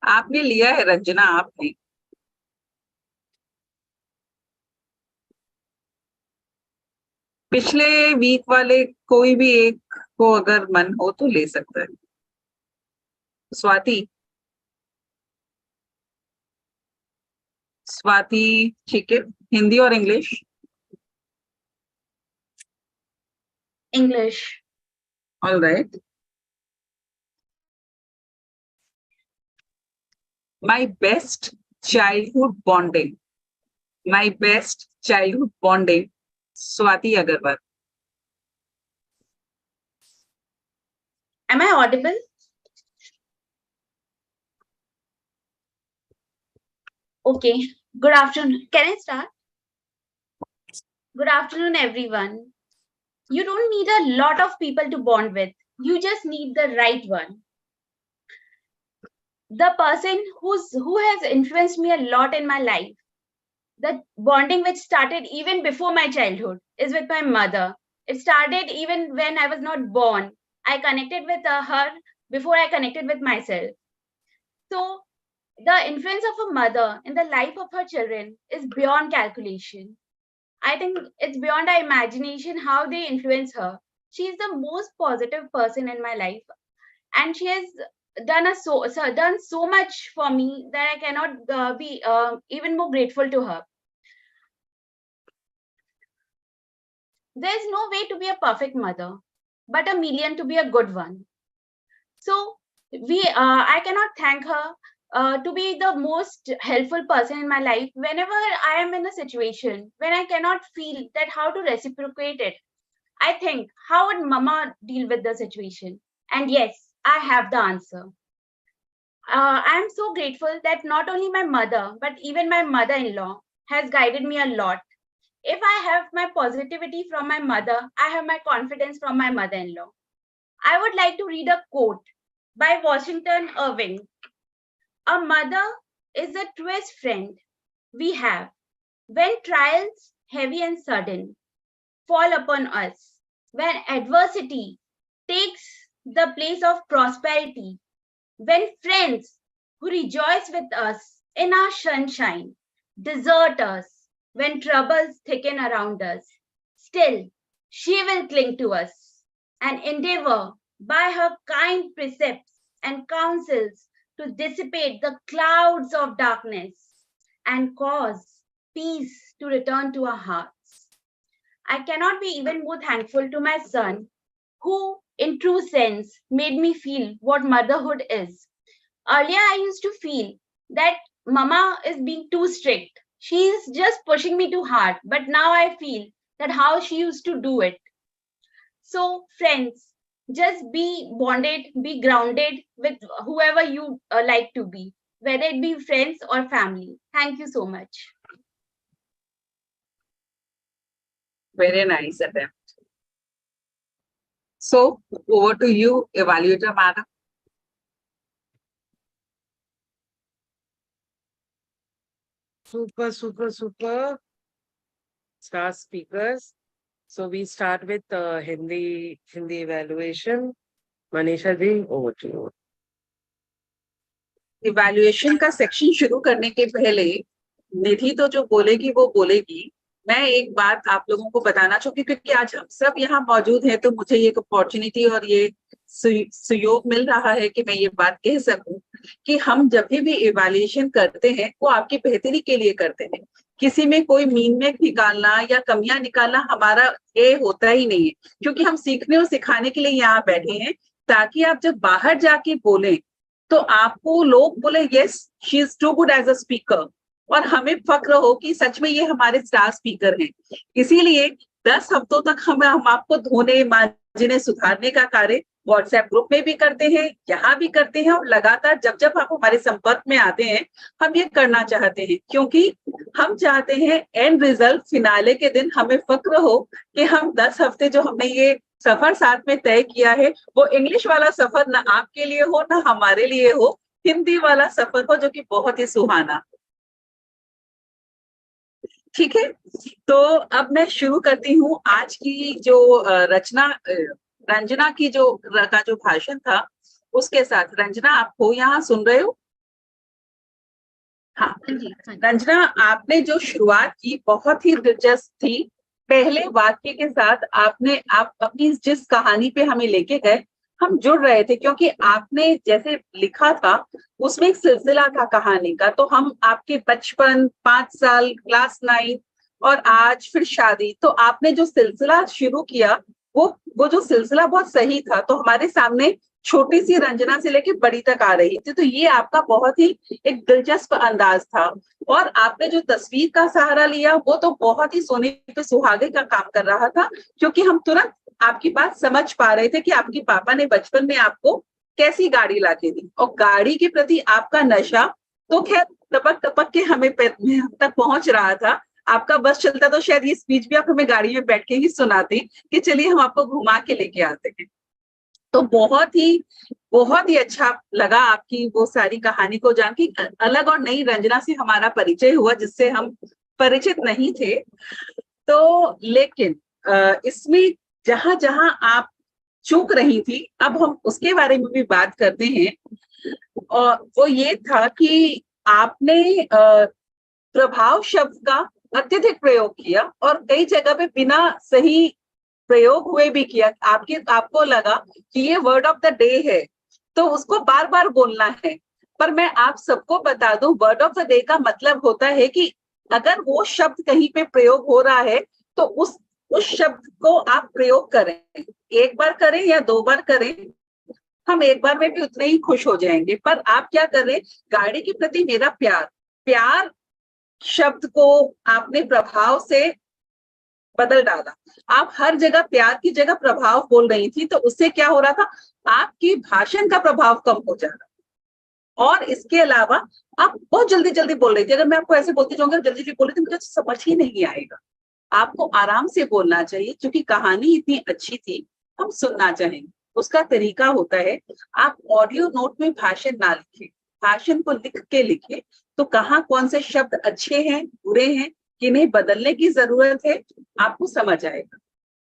आपने लिया है रंजना, आपने। पिछले वीक वाले कोई भी एक को अगर मन हो तो ले सकता है। स्वाति ठीक है, हिंदी और English? English. All right. My best childhood bonding. My best childhood bonding. Swati Agarwal. Am I audible? Okay. Good afternoon. Can I start? Good afternoon, everyone. You don't need a lot of people to bond with. You just need the right one. The person who has influenced me a lot in my life. The bonding which started even before my childhood is with my mother. It started even when I was not born. I connected with her before I connected with myself. So the influence of a mother in the life of her children is beyond calculation. I think it's beyond our imagination how they influence her. She is the most positive person in my life, and she has done so much for me that I cannot be even more grateful to her. There is no way to be a perfect mother, but a million to be a good one. So I cannot thank her to be the most helpful person in my life. Whenever I am in a situation when I cannot feel that how to reciprocate it, I think, how would mama deal with the situation? And yes, I have the answer. I am so grateful that not only my mother, but even my mother-in-law has guided me a lot. If I have my positivity from my mother, I have my confidence from my mother-in-law. I would like to read a quote by Washington Irving. A mother is the truest friend we have when trials heavy and sudden fall upon us, when adversity takes the place of prosperity, when friends who rejoice with us in our sunshine desert us, when troubles thicken around us, still she will cling to us and endeavor by her kind precepts and counsels to dissipate the clouds of darkness and cause peace to return to our hearts. I cannot be even more thankful to my son, who in true sense made me feel what motherhood is. Earlier, I used to feel that mama is being too strict. She's just pushing me too hard. But now I feel that how she used to do it. So friends, just be bonded, be grounded with whoever you like to be, whether it be friends or family. Thank you so much. Very nice attempt. So over to you, evaluator madam. Super, super, super. Star speakers. So we start with Hindi evaluation. Manisha ji, over to you. Evaluation का section शुरू करने के पहले निधि तो जो बोलेगी वो बोलेगी। मैं एक बात आप लोगों को बताना चाहूंगी, क्योंकि आज हम सब यहाँ मौजूद हैं, तो मुझे ये अपॉर्चुनिटी और ये सुयोग मिल रहा है कि मैं ये बात कह सकूं कि हम जब भी इवैल्यूएशन करते हैं वो आपकी बेहतरी के लिए करते हैं। किसी में कोई मीनिंग निकालना या कमियां निकालना हमारा ये होता ही नहीं है, क्योंकि हम सीखने और सिखाने के लिए यहाँ बैठे हैं, ताकि आप जब बाहर जाके बोलें तो आपको लोग बोले yes she is too good as a speaker, और हमें फक्र हो कि सच में ये हमारे स्टार स्पीकर हैं। इसीलिए 10 हफ्तों तक हम आपको धोने मांजने सुधारने का कार्य व्हाट्सएप ग्रुप में भी करते हैं, यहाँ भी करते हैं, और लगातार जब जब आप हमारे संपर्क में आते हैं हम ये करना चाहते हैं, क्योंकि हम चाहते हैं एंड रिजल्ट फिनाले के दिन हमें फक्र हो कि हम 10 हफ्ते जो हमने ये सफर साथ में तय किया है वो इंग्लिश वाला सफर ना आपके लिए हो ना हमारे लिए हो, हिंदी वाला सफर हो जो कि बहुत ही सुहाना। ठीक है, तो अब मैं शुरू करती हूँ आज की जो रंजना की जो भाषण था उसके साथ। रंजना, आप हो यहाँ, सुन रहे हो? हाँ रंजना, आपने जो शुरुआत की बहुत ही दिलचस्प थी। पहले वाक्य के साथ आप अपनी जिस कहानी पे हमें लेके गए हम जुड़ रहे थे, क्योंकि आपने जैसे लिखा था उसमें एक सिलसिला था कहानी का। तो हम आपके बचपन, 5 साल, क्लास 9 और आज फिर शादी, तो आपने जो सिलसिला शुरू किया वो जो सिलसिला बहुत सही था। तो हमारे सामने छोटी सी रंजना से लेके बड़ी तक आ रही थी, तो ये आपका बहुत ही एक दिलचस्प अंदाज था। और आपने जो तस्वीर का सहारा लिया वो तो बहुत ही सोने पे सुहागे का काम कर रहा था, क्योंकि हम तुरंत आपकी बात समझ पा रहे थे कि आपके पापा ने बचपन में आपको कैसी गाड़ी ला के दी, और गाड़ी के प्रति आपका नशा तो खैर टपक टपक के हमें तक पहुंच रहा था। आपका बस चलता तो शायद ये स्पीच भी आप हमें गाड़ी में बैठ के ही सुनाते कि चलिए हम आपको घुमा के लेके आते हैं। तो बहुत ही अच्छा लगा आपकी वो सारी कहानी को जान के। अलग और नई रंजना से हमारा परिचय हुआ जिससे हम परिचित नहीं थे। तो लेकिन इसमें जहां जहां आप चूक रही थी अब हम उसके बारे में भी बात करते हैं। और वो ये था कि आपने प्रभाव शब्द का अत्यधिक प्रयोग किया और कई जगह पे बिना सही प्रयोग हुए भी किया। आपको लगा कि ये वर्ड ऑफ द डे है तो उसको बार बार बोलना है, पर मैं आप सबको बता दूं वर्ड ऑफ द डे का मतलब होता है कि अगर वो शब्द कहीं पे प्रयोग हो रहा है तो उस शब्द को आप प्रयोग करें, 1 बार करें या 2 बार करें, हम 1 बार में भी उतने ही खुश हो जाएंगे। पर आप क्या कर रहे, गाड़ी के प्रति मेरा प्यार शब्द को आपने प्रभाव से बदल डाला। आप हर जगह प्यार की जगह प्रभाव बोल रही थी, तो उससे क्या हो रहा था, आपकी भाषण का प्रभाव कम हो जा रहा। और इसके अलावा आप बहुत जल्दी जल्दी बोल रही थी। अगर मैं आपको ऐसे बोलती जाऊंगी जल्दी जल्दी बोल रही थी, मुझे समझ ही नहीं आएगा। आपको आराम से बोलना चाहिए, क्योंकि कहानी इतनी अच्छी थी हम सुनना चाहेंगे। उसका तरीका होता है आप ऑडियो नोट में भाषण ना लिखें, भाषण को लिख के लिखें, तो कहाँ कौन से शब्द अच्छे हैं, बुरे हैं, किन्हें बदलने की जरूरत है, आपको समझ आएगा।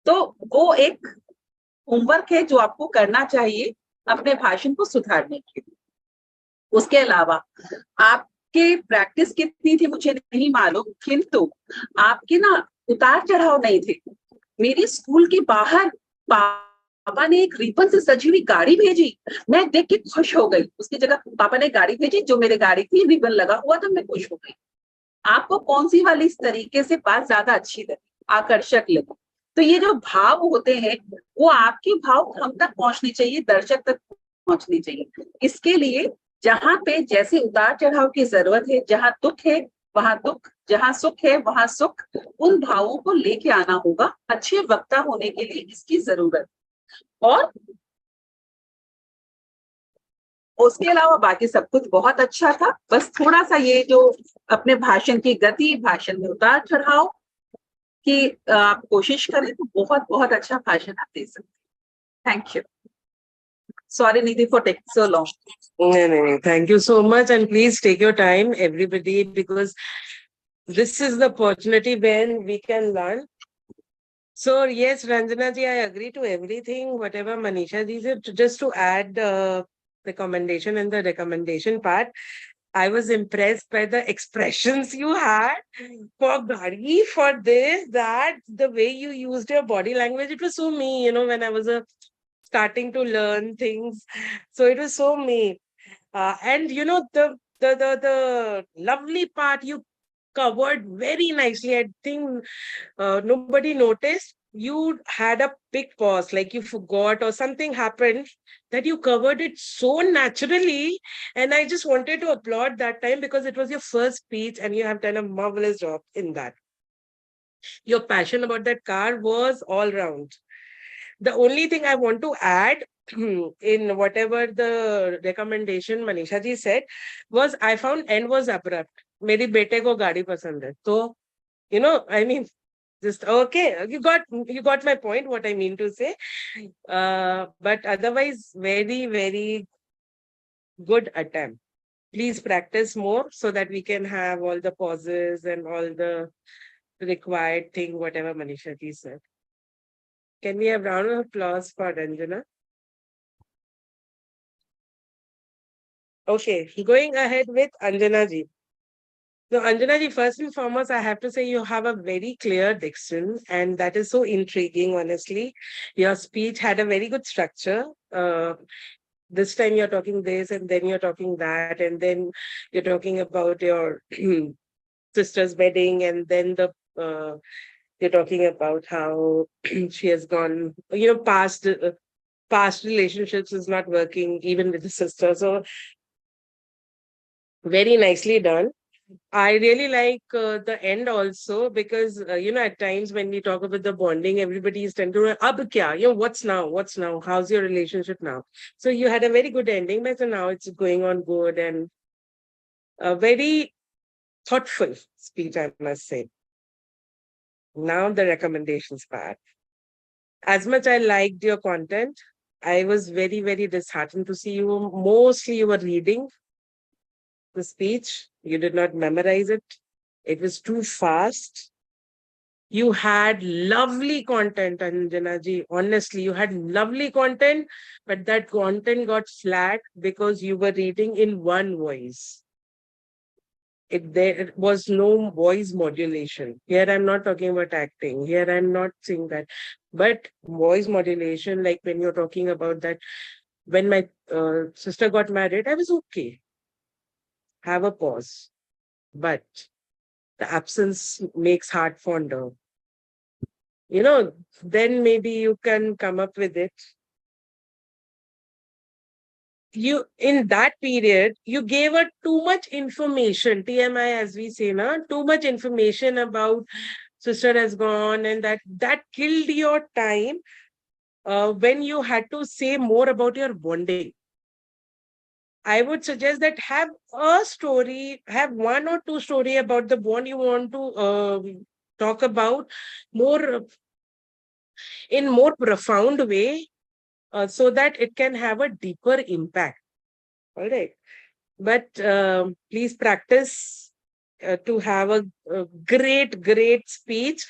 तो वो एक होमवर्क है जो आपको करना चाहिए अपने भाषण को सुधारने के लिए। उसके अलावा आपके प्रैक्टिस कितनी थी मुझे नहीं मालूम, किंतु आपके ना उतार चढ़ाव नहीं थे। मेरी स्कूल के बाहर पापा ने एक रिबन से सजी हुई गाड़ी भेजी, मैं देख के खुश हो गई। उसकी जगह पापा ने गाड़ी भेजी, जो मेरे गाड़ी थी रिबन लगा हुआ था, मैं खुश हो गई। आपको कौन सी वाली इस तरीके से बात ज्यादा अच्छी लगी, आकर्षक लगी? तो ये जो भाव होते हैं वो आपके भाव हम तक पहुंचनी चाहिए, दर्शक तक पहुंचनी चाहिए। इसके लिए जहां पे जैसे उतार चढ़ाव की जरूरत है, जहां दुख है वहां दुख, जहां सुख है वहां सुख, उन भावों को लेके आना होगा। अच्छे वक्ता होने के लिए इसकी जरूरत। और उसके अलावा बाकी सब कुछ बहुत अच्छा था, बस थोड़ा सा ये जो अपने भाषण की गति, भाषण में उतार चढ़ाव की आप कोशिश करें तो बहुत बहुत अच्छा भाषण आप दे सकते हैं। Thank you. Sorry, Nidhi, for taking so long. No. Thank you so much. And please take your time, everybody, because this is the opportunity when we can learn. So, yes, Ranjana ji, I agree to everything, whatever Manisha ji said. Just to add the commendation and the recommendation part, I was impressed by the expressions you had for Gari, for this, that, the way you used your body language. It was so me, when I was starting to learn things. So it was so me. And the lovely part, you covered very nicely. I think nobody noticed. You had a big pause, like you forgot or something happened, that you covered it so naturally. And I just wanted to applaud that time, because it was your first speech and you have done a marvelous job in that. Your passion about that car was all round. The only thing I want to add in whatever the recommendation Manisha ji said was, I found end was abrupt. मेरी बेटे को गाड़ी पसंद है. So, I mean, just okay. You got my point, what I mean to say. But otherwise, very, very good attempt. Please practice more so that we can have all the pauses and all the required thing, whatever Manisha ji said. Can we have round of applause for Ranjana? Okay, going ahead with Anjana ji. So Anjana ji, first and foremost, I have to say you have a very clear diction, and that is so intriguing, honestly. Your speech had a very good structure. This time you're talking this, and then you're talking that, and then you're talking about your sister's wedding, and then you're talking about how she has gone, past relationships is not working, even with the sister. So very nicely done. I really like the end also, because, at times when we talk about the bonding, everybody is trying to, ab kya? What's now? What's now? How's your relationship now? So you had a very good ending, but now it's going on good, and a very thoughtful speech, I must say. Now the recommendations part. As much I liked your content, I was very, very disheartened to see you. Mostly you were reading the speech. You did not memorize it. It was too fast. You had lovely content, Anjana ji. Honestly, you had lovely content, but that content got flat because you were reading in one voice. There was no voice modulation. Here I'm not talking about acting. Here I'm not saying that. But voice modulation, like when you're talking about that, when my sister got married, I was okay. Have a pause. But the absence makes heart fonder. Then maybe you can come up with it. You, in that period, you gave her too much information, TMI as we say, too much information about sister has gone, and that killed your time when you had to say more about your bonding. I would suggest that have a story, have one or two story about the bond you want to talk about more in more profound way, so that it can have a deeper impact. All right. But please practice to have a great, great speech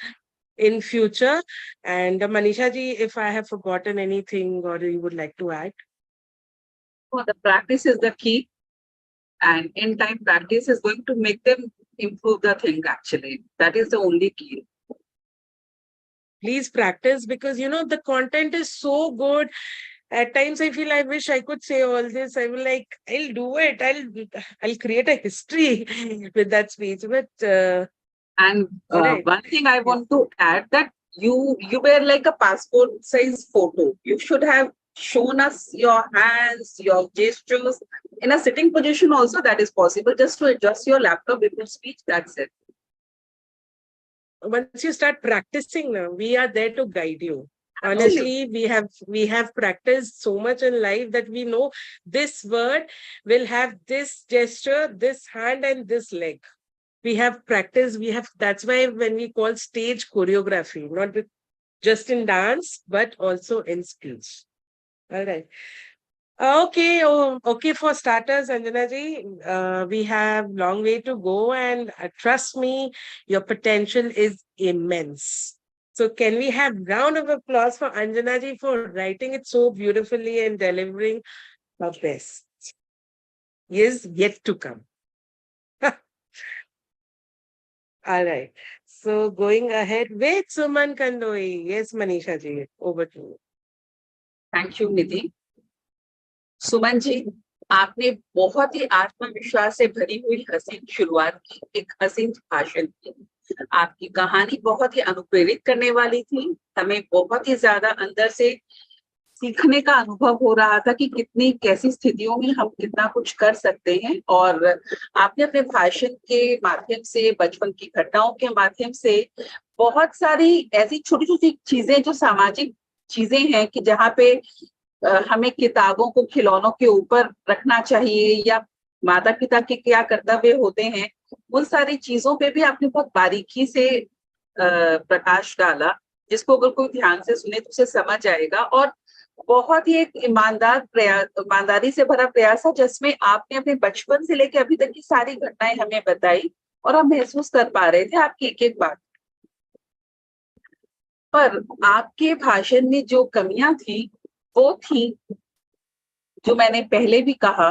in future. And Manisha ji, if I have forgotten anything or you would like to add. Well, the practice is the key. And in time, practice is going to make them improve the thing, actually. That is the only key. Please practice, because, the content is so good. At times I feel I wish I could say all this. I will I'll do it. I'll create a history with that speech. But one thing I want to add, that you were like a passport size photo. You should have shown us your hands, your gestures in a sitting position also. That is possible. Just to adjust your laptop before speech. That's it. Once you start practicing now, we are there to guide you. Honestly, we have practiced so much in life that we know this word will have this gesture, this hand, and this leg. We have practiced. That's why when we call stage choreography, not just in dance, but also in speech. All right. Okay. Okay. For starters, Anjana ji, we have long way to go, and trust me, your potential is immense. So can we have round of applause for Anjana ji for writing it so beautifully and delivering her best? Is yet to come. All right. So going ahead with Suman Kandoi. Yes, Manisha ji, over to you. Thank you, Nidhi. Suman ji, आपने बहुत ही आत्मविश्वास से भरी हुई हसीन शुरुआत की, एक हसीन भाषण की। आपकी कहानी बहुत ही अनुप्रेरित करने वाली थी। हमें बहुत ही ज्यादा अंदर से सीखने का अनुभव हो रहा था कि कितनी कैसी स्थितियों में हम कितना कुछ कर सकते हैं। और आपने अपने भाषण के माध्यम से, बचपन की घटनाओं के माध्यम से बहुत सारी ऐसी छोटी छोटी चीजें जो सामाजिक चीजें हैं कि जहाँ पे हमें किताबों को खिलौनों के ऊपर रखना चाहिए या माता पिता के क्या कर्तव्य होते हैं, उन सारी चीजों पे भी आपने बहुत बारीकी से प्रकाश डाला, जिसको अगर कोई ध्यान से सुने तो उसे समझ आएगा। और बहुत ही एक ईमानदारी से भरा प्रयास था, जिसमें आपने अपने बचपन से लेकर अभी तक की सारी घटनाएं हमें बताई और हम महसूस कर पा रहे थे आपकी एक एक बात। पर आपके भाषण में जो कमियां थी वो थी, जो मैंने पहले भी कहा,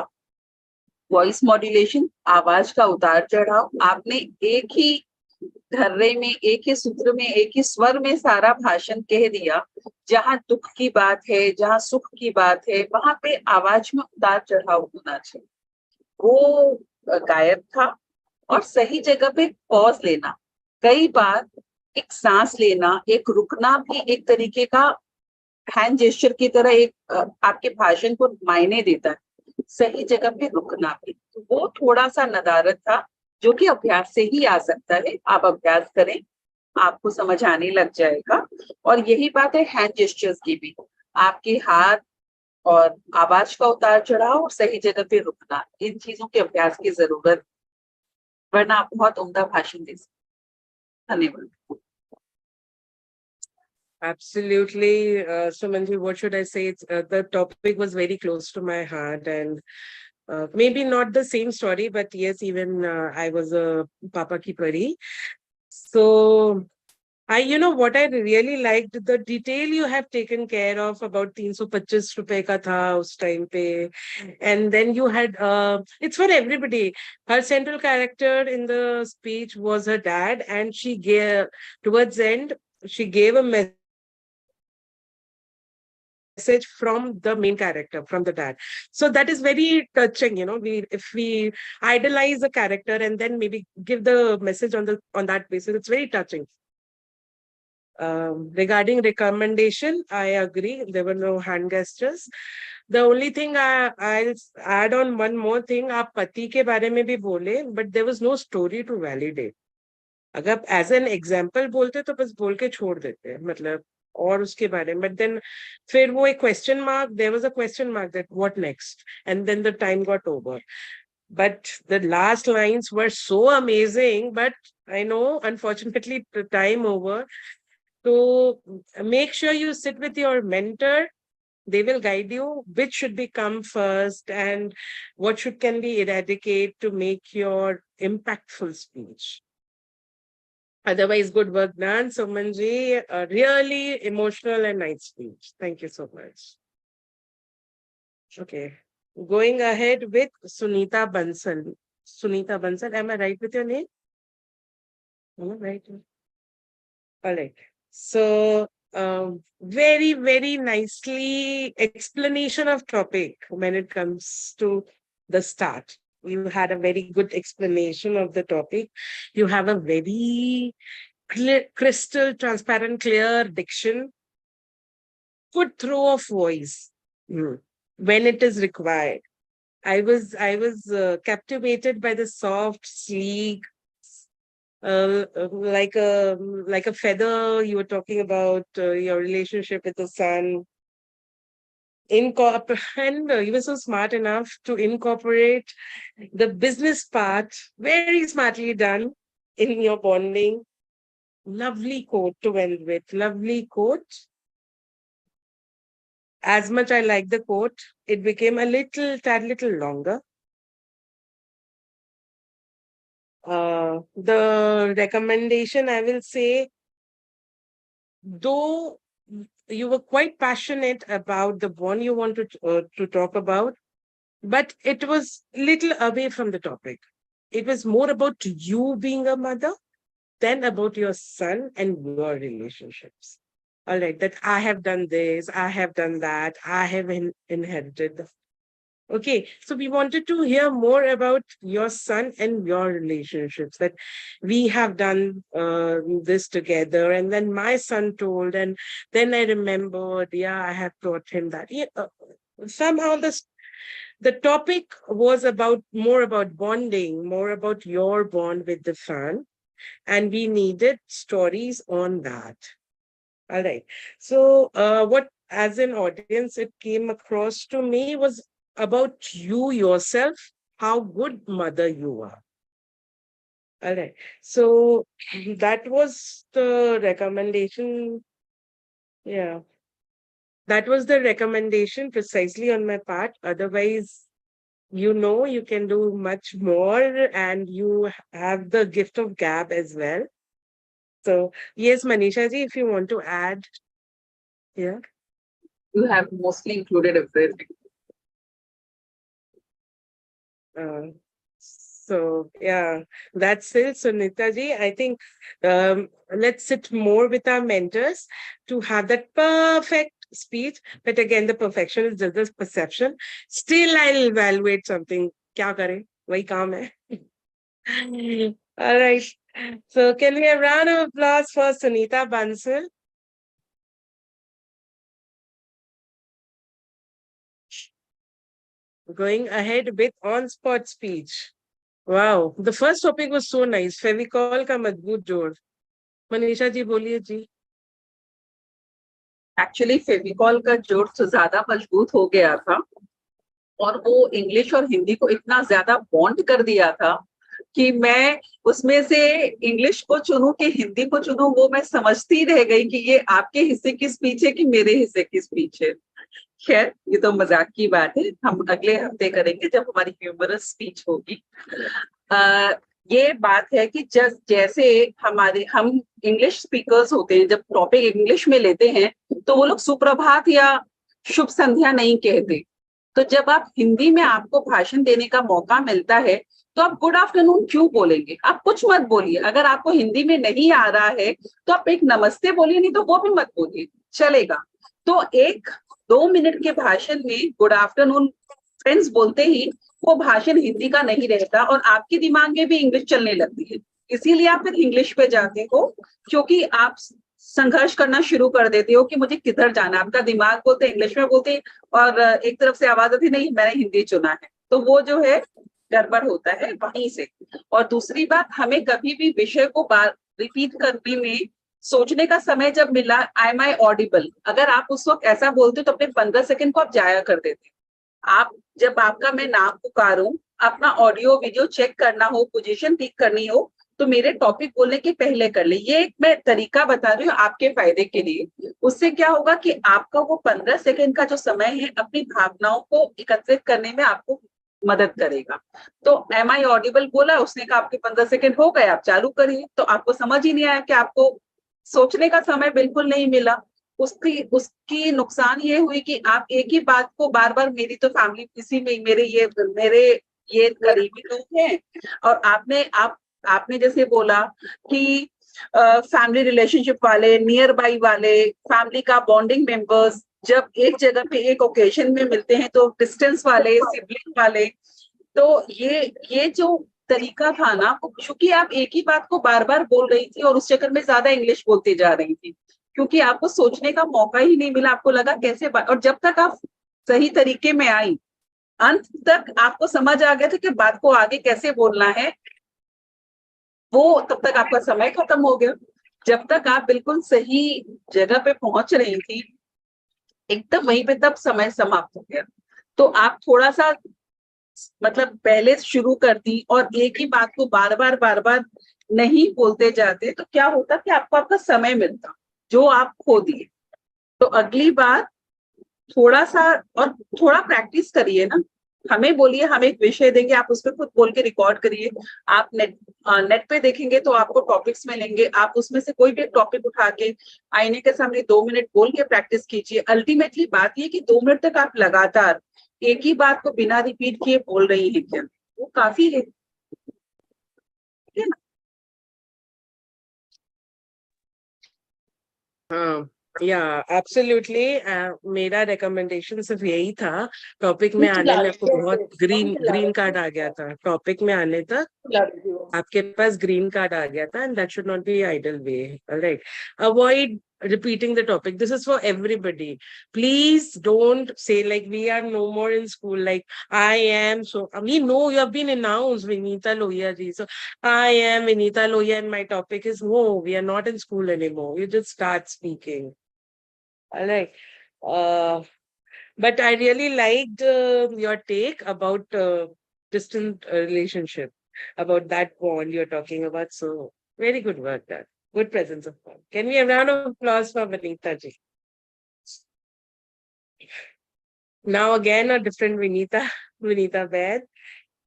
वॉइस मॉड्यूलेशन, आवाज का उतार चढ़ाव। आपने एक ही धर्रे में, एक ही सूत्र में, एक ही स्वर में सारा भाषण कह दिया। जहां दुख की बात है, जहां सुख की बात है, वहां पे आवाज में उतार चढ़ाव होना चाहिए। वो गायब था। और सही जगह पे पॉज लेना, कई बार एक सांस लेना, एक रुकना भी एक तरीके का हैंड जेस्चर की तरह एक आपके भाषण को मायने देता है। सही जगह पे रुकना भी, तो वो थोड़ा सा नदारत था, जो कि अभ्यास से ही आ सकता है। आप अभ्यास करें, आपको समझ आने लग जाएगा। और यही बात है हैंड जेस्चर्स की भी, आपके हाथ और आवाज का उतार चढ़ाव और सही जगह पे रुकना, इन चीजों के अभ्यास की जरूरत, वरना आप बहुत उम्दा भाषण दे सकते। धन्यवाद। Absolutely, Sumanji, what should I say? The topic was very close to my heart, and maybe not the same story, but yes, even I was a Papa ki pari. So, what I really liked, the detail you have taken care of about 325 rupees ka tha us time pe. And then you had, it's for everybody. Her central character in the speech was her dad, and she gave, towards the end, she gave a message from the main character, from the dad. So that is very touching, if we idolize a character and then maybe give the message on that basis, it's very touching. Regarding recommendation, I agree. There were no hand gestures. The only thing I'll add on one more thing, आप पति के बारे में भी बोले, but there was no story to validate. अगर as an example बोलते तो बस बोल के छोड़ देते, मतलब और उसके बारे में, but then फिर वो एक question mark, there was a question mark that what next, and then the time got over. But the last lines were so amazing, but I know unfortunately the time over. So make sure you sit with your mentor. They will guide you which should become first and what can be eradicated to make your impactful speech. Otherwise, good work done, Sumanji. A really emotional and nice speech. Thank you so much. Okay, going ahead with Sunita Bansal. Sunita Bansal, am I right with your name? Am I right? All right. So, very, very nicely explanation of topic when it comes to the start. You had a very good explanation of the topic. You have a very clear, crystal, transparent, clear diction. Good throw of voice when it is required. I was captivated by the soft, sleek, like a feather. You were talking about your relationship with the sun. And you were so smart enough to incorporate the business part, very smartly done in your bonding. Lovely quote to end with. Lovely quote. As much I like the quote, it became a tad little longer. The recommendation, I will say, though you were quite passionate about the one you want to talk about, but it was little away from the topic. It was more about you being a mother than about your son and your relationships. All right, that I have done this, I have done that, I have inherited. Okay, so we wanted to hear more about your son and your relationships, that we have done this together. And then my son told, and then I remembered, yeah, I have taught him that. Yeah, somehow the topic was more about bonding, more about your bond with the son. And we needed stories on that. All right. So what, as an audience, it came across to me was about you yourself, how good mother you are. All right. So that was the recommendation. Yeah. That was the recommendation precisely on my part. Otherwise, you can do much more, and you have the gift of gab as well. So yes, Manisha ji, if you want to add. Yeah. You have mostly included everything. So yeah, that's it, Sunita ji. I think let's sit more with our mentors to have that perfect speech. But again, the perfection is just this perception. Still, I'll evaluate something. Kya kare? Wahi kaam hai. All right. So can we have a round of applause for Sunita Bansal? Going ahead with on-spot speech. Wow, the first topic was so nice. Fevicol का मजबूत जोड़. मनीषा जी बोलिए जी. Actually Fevicol का जोड़ तो ज्यादा मजबूत हो गया था और वो इंग्लिश और हिंदी को इतना ज्यादा बॉन्ड कर दिया था कि मैं उसमें से इंग्लिश को चुनूं कि हिंदी को चुनूं, वो मैं समझती रह गई कि ये आपके हिस्से की स्पीच है कि मेरे हिस्से की स्पीच है. खैर, ये तो मजाक की बात है, हम अगले हफ्ते करेंगे जब हमारी ह्यूमरस स्पीच होगी. ये बात है कि जैसे हम इंग्लिश स्पीकर्स होते हैं, जब टॉपिक इंग्लिश में लेते हैं तो वो लोग सुप्रभात या शुभ संध्या नहीं कहते. तो जब आप हिंदी में आपको भाषण देने का मौका मिलता है तो आप गुड आफ्टरनून क्यों बोलेंगे? आप कुछ मत बोलिए. अगर आपको हिंदी में नहीं आ रहा है तो आप एक नमस्ते बोलिए, नहीं तो वो भी मत बोलिए, चलेगा. तो 1-2 मिनट के भाषण में गुड आफ्टरनून फ्रेंड्स बोलते ही वो भाषण हिंदी का नहीं रहता और आपके दिमाग में भी इंग्लिश चलने लगती है. इसीलिए आप फिर इंग्लिश पे जाते हो, क्योंकि आप संघर्ष करना शुरू कर देते हो कि मुझे किधर जाना. आपका दिमाग बोलते इंग्लिश में बोलते और एक तरफ से आवाज आती नहीं, मैंने हिंदी चुना है. तो वो जो है गड़बड़ होता है वहीं से. और दूसरी बात, हमें कभी भी विषय को रिपीट करने में सोचने का समय जब मिला, एम आई ऑडिबल, अगर आप उस वक्त ऐसा बोलते तो अपने 15 सेकंड को आप जाया कर देते. आप जब आपका मैं नाम पुकारूं, अपना ऑडियो वीडियो चेक करना हो, पोजीशन ठीक करनी हो, तो मेरे टॉपिक बोलने के पहले कर ले. ये एक मैं तरीका बता रही हूँ आपके फायदे के लिए. उससे क्या होगा कि आपका वो 15 सेकंड का जो समय है अपनी भावनाओं को एकत्रित करने में आपको मदद करेगा. तो एम आई ऑडिबल बोला, उसने कहा आपके 15 सेकंड हो गए, आप चालू करिए. तो आपको समझ ही नहीं आया कि आपको सोचने का समय बिल्कुल नहीं मिला. उसकी नुकसान ये हुई कि आप एक ही बात को बार बार, मेरी तो फैमिली किसी में मेरे ये करीबी लोग हैं, और आपने जैसे बोला कि फैमिली रिलेशनशिप वाले, नियर बाई वाले, फैमिली का बॉन्डिंग मेंबर्स जब एक जगह पे एक ओकेजन में मिलते हैं तो डिस्टेंस वाले, सिबलिंग वाले. तो ये जो तरीका था ना, क्योंकि आप एक ही बात को बार बार बोल रही थी और उस चक्कर में ज्यादा इंग्लिश बोलती जा रही थी, क्योंकि आपको सोचने का मौका ही नहीं मिला. आपको लगा कैसे और जब तक आप सही तरीके में आई, अंत तक आपको समझ आ गया था कि बात को आगे कैसे बोलना है, वो तब तक आपका समय खत्म हो गया. जब तक आप बिल्कुल सही जगह पे पहुंच रही थी, एकदम वहीं पे तब समय समाप्त हो गया. तो आप थोड़ा सा मतलब पहले शुरू करती और एक ही बात को बार बार नहीं बोलते जाते, तो क्या होता कि आपको आपका समय मिलता जो आप खो दिए. तो अगली बार थोड़ा प्रैक्टिस करिए ना. हमें बोलिए, हम एक विषय देंगे, आप उस पर खुद बोल के रिकॉर्ड करिए. आप नेट पे देखेंगे तो आपको टॉपिक्स मिलेंगे. आप उसमें से कोई भी टॉपिक उठा के आईने के सामने 2 मिनट बोल के प्रैक्टिस कीजिए. अल्टीमेटली बात ये कि 2 मिनट तक आप लगातार एक ही बात को बिना रिपीट किए बोल रही है क्या, वो काफी है. हाँ, Yeah, absolutely. मेरा recommendation सिर्फ यही था. टॉपिक में आने में आपको बहुत ग्रीन कार्ड आ गया था. टॉपिक में आने तक आपके पास ग्रीन कार्ड आ गया था, and that should not be idle way. All right. Avoid repeating the topic. This is for everybody. Please don't say like we are no more in school. Like I am so. We know you have been announced, Vinita Lohia ji. So I am Vinita Lohia, and my topic is no. We are not in school anymore. You just start speaking. All right. But I really liked your take about distant relationship, about that bond you're talking about. So very good work done. Good presence of mind. Can we have a round of applause for Vinita ji? Now again, a different Vinita, Vinita Baid.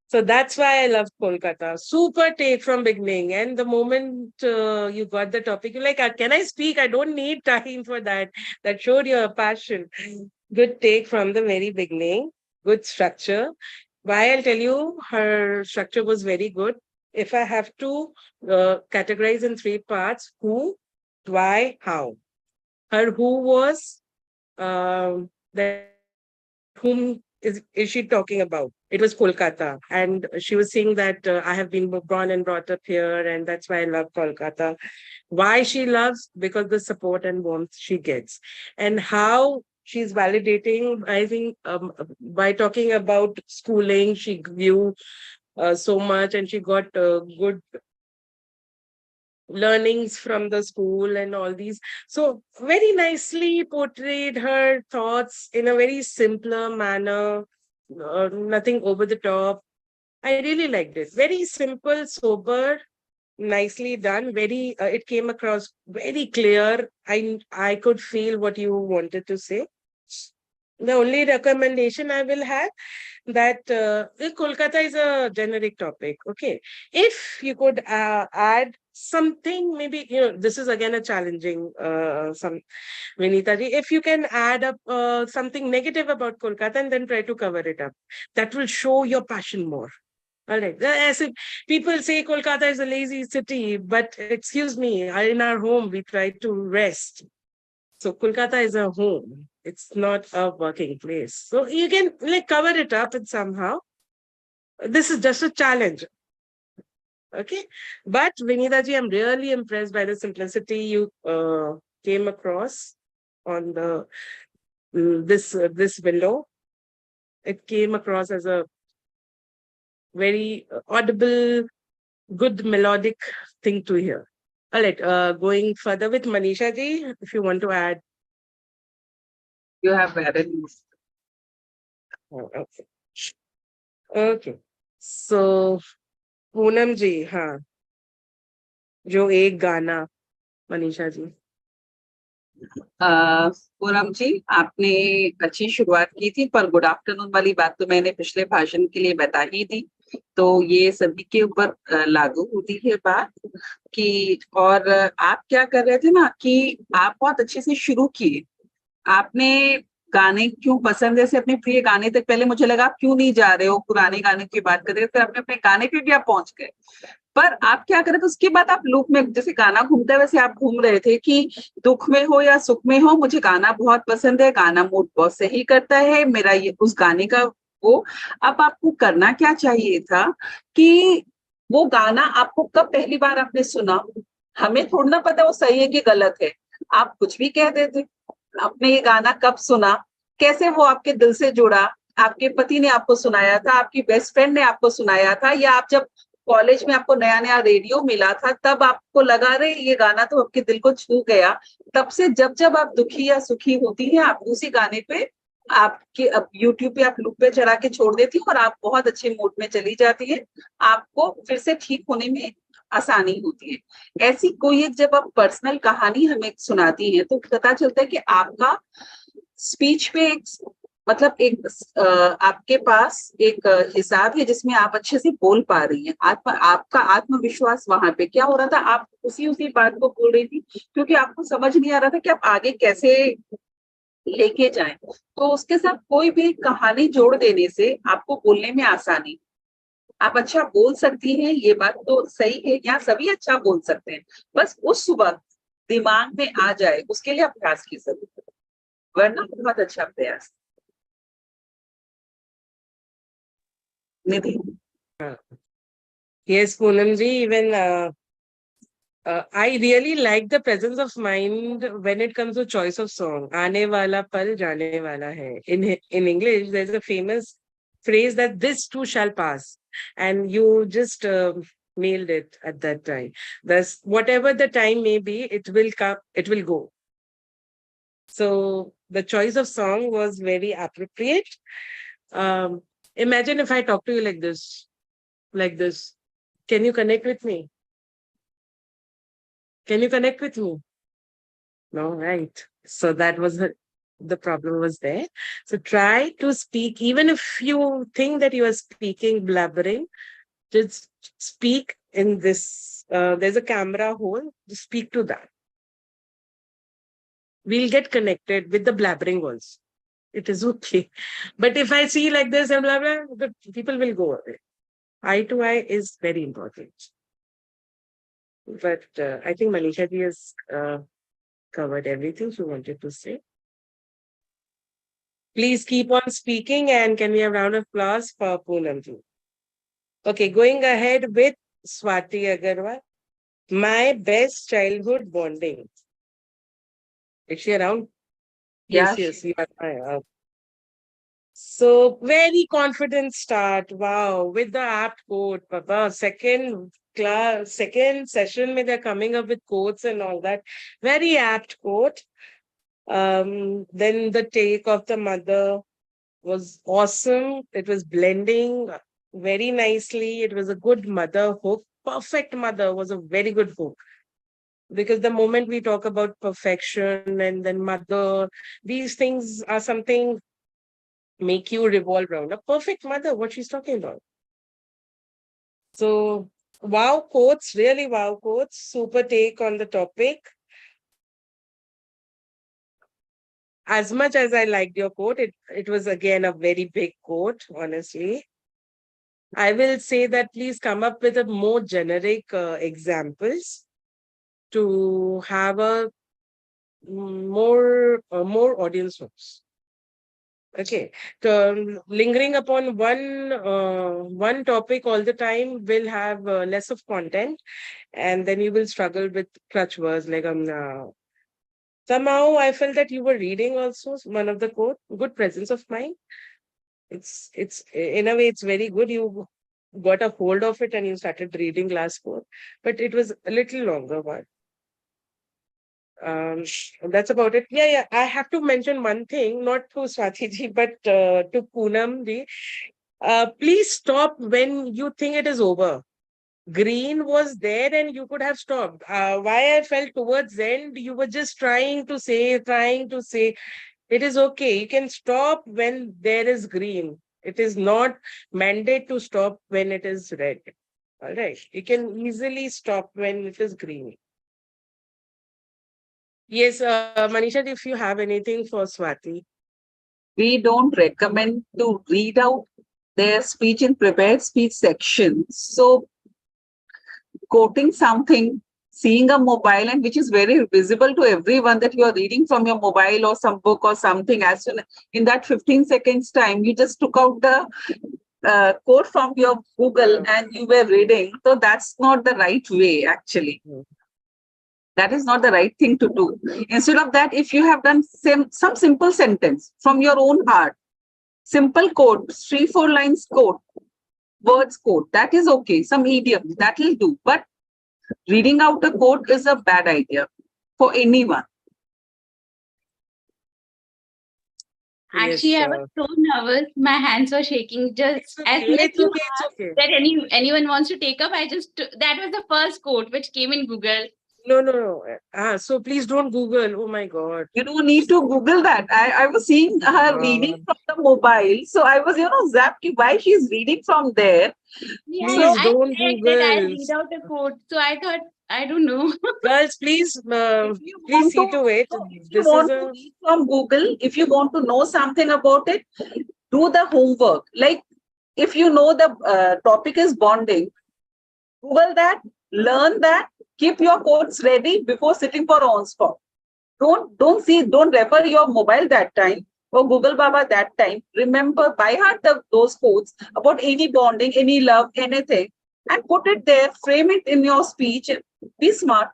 So that's why I love Kolkata. Super take from beginning. And the moment you got the topic, you're like, can I speak? I don't need time for that. That showed your passion. Good take from the very beginning. Good structure. Why I'll tell you, her structure was very good. If I have to categorize in 3 parts, who, why, how. Her who was that whom is she talking about? It was Kolkata. And she was saying that I have been born and brought up here, and that's why I love Kolkata. Why she loves? Because the support and warmth she gets. And how she's validating, I think, by talking about schooling, she grew so much, and she got good learnings from the school and all these. So very nicely portrayed her thoughts in a very simpler manner, nothing over the top. I really liked it. Very simple, sober, nicely done. Very, it came across very clear. I could feel what you wanted to say. The only recommendation I will have that Kolkata is a generic topic. Okay. If you could add something, maybe, this is again a challenging, Vinita ji, if you can add up something negative about Kolkata and then try to cover it up, that will show your passion more. All right. As if people say Kolkata is a lazy city, but excuse me, in our home, we try to rest. So Kolkata is a home. It's not a working place. So you can cover it up and somehow. This is just a challenge. Okay. But Vinita ji, I'm really impressed by the simplicity you came across on the this window. It came across as a very audible, good melodic thing to hear. All right, going further with Manisha ji, if you want to add. You have added. Oh, okay. Okay. So, Poonam ji, हाँ, जो एक गाना, Manisha ji. Poonam जी, आपने अच्छी शुरुआत की थी, पर गुड आफ्टरनून वाली बात तो मैंने पिछले भाषण के लिए बता ही दी, तो ये सभी के ऊपर लागू होती है बात कि, और आप क्या कर रहे थे ना कि आप बहुत अच्छे से शुरू किए. आपने गाने क्यों पसंद है से अपने प्रिय गाने तक, पहले मुझे लगा आप क्यों नहीं जा रहे हो, पुराने गाने की बात कर रहे हो, फिर अपने अपने गाने पे भी आप पहुंच गए. पर आप क्या करे, तो उसके बाद आप लूप में, जैसे गाना घूमता है वैसे आप घूम रहे थे कि दुख में हो या सुख में हो, मुझे गाना बहुत पसंद है, गाना मूड बहुत सही करता है मेरा, ये उस गाने का वो. अब आपको करना क्या चाहिए था कि वो गाना आपको कब पहली बार आपने सुना, हमें थोड़ा ना पता वो सही है कि गलत है, आप कुछ भी कह देते. आपने ये गाना कब सुना, कैसे वो आपके दिल से जुड़ा, आपके पति ने आपको सुनाया था, आपकी बेस्ट फ्रेंड ने आपको सुनाया था, या आप जब कॉलेज में आपको नया नया रेडियो मिला था तब आपको लगा रहे ये गाना तो आपके दिल को छू गया. तब से जब जब आप दुखी या सुखी होती हैं, आप उसी गाने पे आपके अब यूट्यूब पे आप लूप पे चढ़ा के छोड़ देती हैं और आप बहुत अच्छे मूड में चली जाती है, आपको फिर से ठीक होने में आसानी होती है. ऐसी कोई एक जब आप पर्सनल कहानी हमें सुनाती हैं तो पता चलता है कि आपका स्पीच पे एक मतलब एक आपके पास एक हिसाब है जिसमें आप अच्छे से बोल पा रही हैं. आपका आत्मविश्वास वहां पे क्या हो रहा था, आप उसी बात को बोल रही थी क्योंकि आपको समझ नहीं आ रहा था कि आप आगे कैसे लेके जाएं. तो उसके साथ कोई भी कहानी जोड़ देने से आपको बोलने में आसानी, आप अच्छा बोल सकती हैं, ये बात तो सही है, यहाँ सभी अच्छा बोल सकते हैं, बस उस वक्त दिमाग में आ जाए, उसके लिए अभ्यास की जरूरत है, वरना बहुत अच्छा प्रयास। निधि। Yes, Poonam ji, even I really like the presence of mind when it comes to choice of song. Aane wala pal jaane wala hai. In English, there's a famous phrase that this too shall pass, and you just nailed it at that time. Thus, whatever the time may be, it will come, it will go. So the choice of song was very appropriate. Imagine if I talk to you like this. Can you connect with me? Can you connect with me? No, right. So that was the problem was there. So try to speak, even if you think that you are speaking, blabbering, just speak in this. There's a camera hole, just speak to that. We'll get connected with the blabbering also. It is okay. But if I see like this and blah, blah, the people will go away. Eye to eye is very important. But I think Manisha ji has covered everything she wanted to say. Please keep on speaking, and can we have a round of applause for Poonam ji? Okay, going ahead with Swati Agarwal. My best childhood bonding. Is she around? Yes, Yes, you are. So very confident start. Wow, with the apt quote, Papa. Second session, they're coming up with quotes and all that. Very apt quote. Then the take of the mother was awesome. It was blending very nicely. It was a good mother hook. Perfect mother was a very good hook. Because the moment we talk about perfection and then mother, these things are something make you revolve around. A perfect mother, what she's talking about. So, wow quotes, really wow quotes. Super take on the topic. As much as I liked your quote, it was again a very big quote, honestly. I will say that please come up with a more generic examples to have a more audience hooks. Okay, so lingering upon one topic all the time will have less of content, and then you will struggle with clutch words like somehow I felt that you were reading also one of the quote, good presence of mind. It's in a way it's very good. You got a hold of it and you started reading last quote, but it was a little longer one. That's about it. Yeah. I have to mention one thing, not to Swati ji, but to Poonam ji. Please stop when you think it is over. Green was there and you could have stopped. Why I felt towards the end, you were just trying to say. It is okay. You can stop when there is green. It is not mandate to stop when it is red. All right. You can easily stop when it is green. Yes, Manisha, if you have anything for Swati. We don't recommend to read out their speech in prepared speech section. So quoting something, seeing a mobile, and which is very visible to everyone that you are reading from your mobile or some book or something, as soon in that 15 seconds time, you just took out the quote from your Google and you were reading. So that's not the right way, actually. That is not the right thing to do. Instead of that, if you have done some simple sentence from your own heart, simple quote, 3-4 lines quote, words quote, that is okay. Some idiom, that will do. But reading out a quote is a bad idea for anyone. Actually, I was so nervous. My hands were shaking. Just as soon as you asked that anyone wants to take up, that was the first quote which came in Google. No. So please don't Google. Oh my God. You don't need to Google that. I was seeing her reading from the mobile. So I was, zapped why she's reading from there. Yeah, Please I don't said that I'll Google. read out the quote. So I thought, I don't know. Girls, please see to it. If you want to read from Google, if you want to know something about it, do the homework. Like if you know the topic is bonding, Google that, learn that, keep your quotes ready before sitting for on-spot. Don't refer your mobile that time or Google Baba that time. Remember by heart those quotes about any bonding, any love, anything, and put it there, frame it in your speech. Be smart.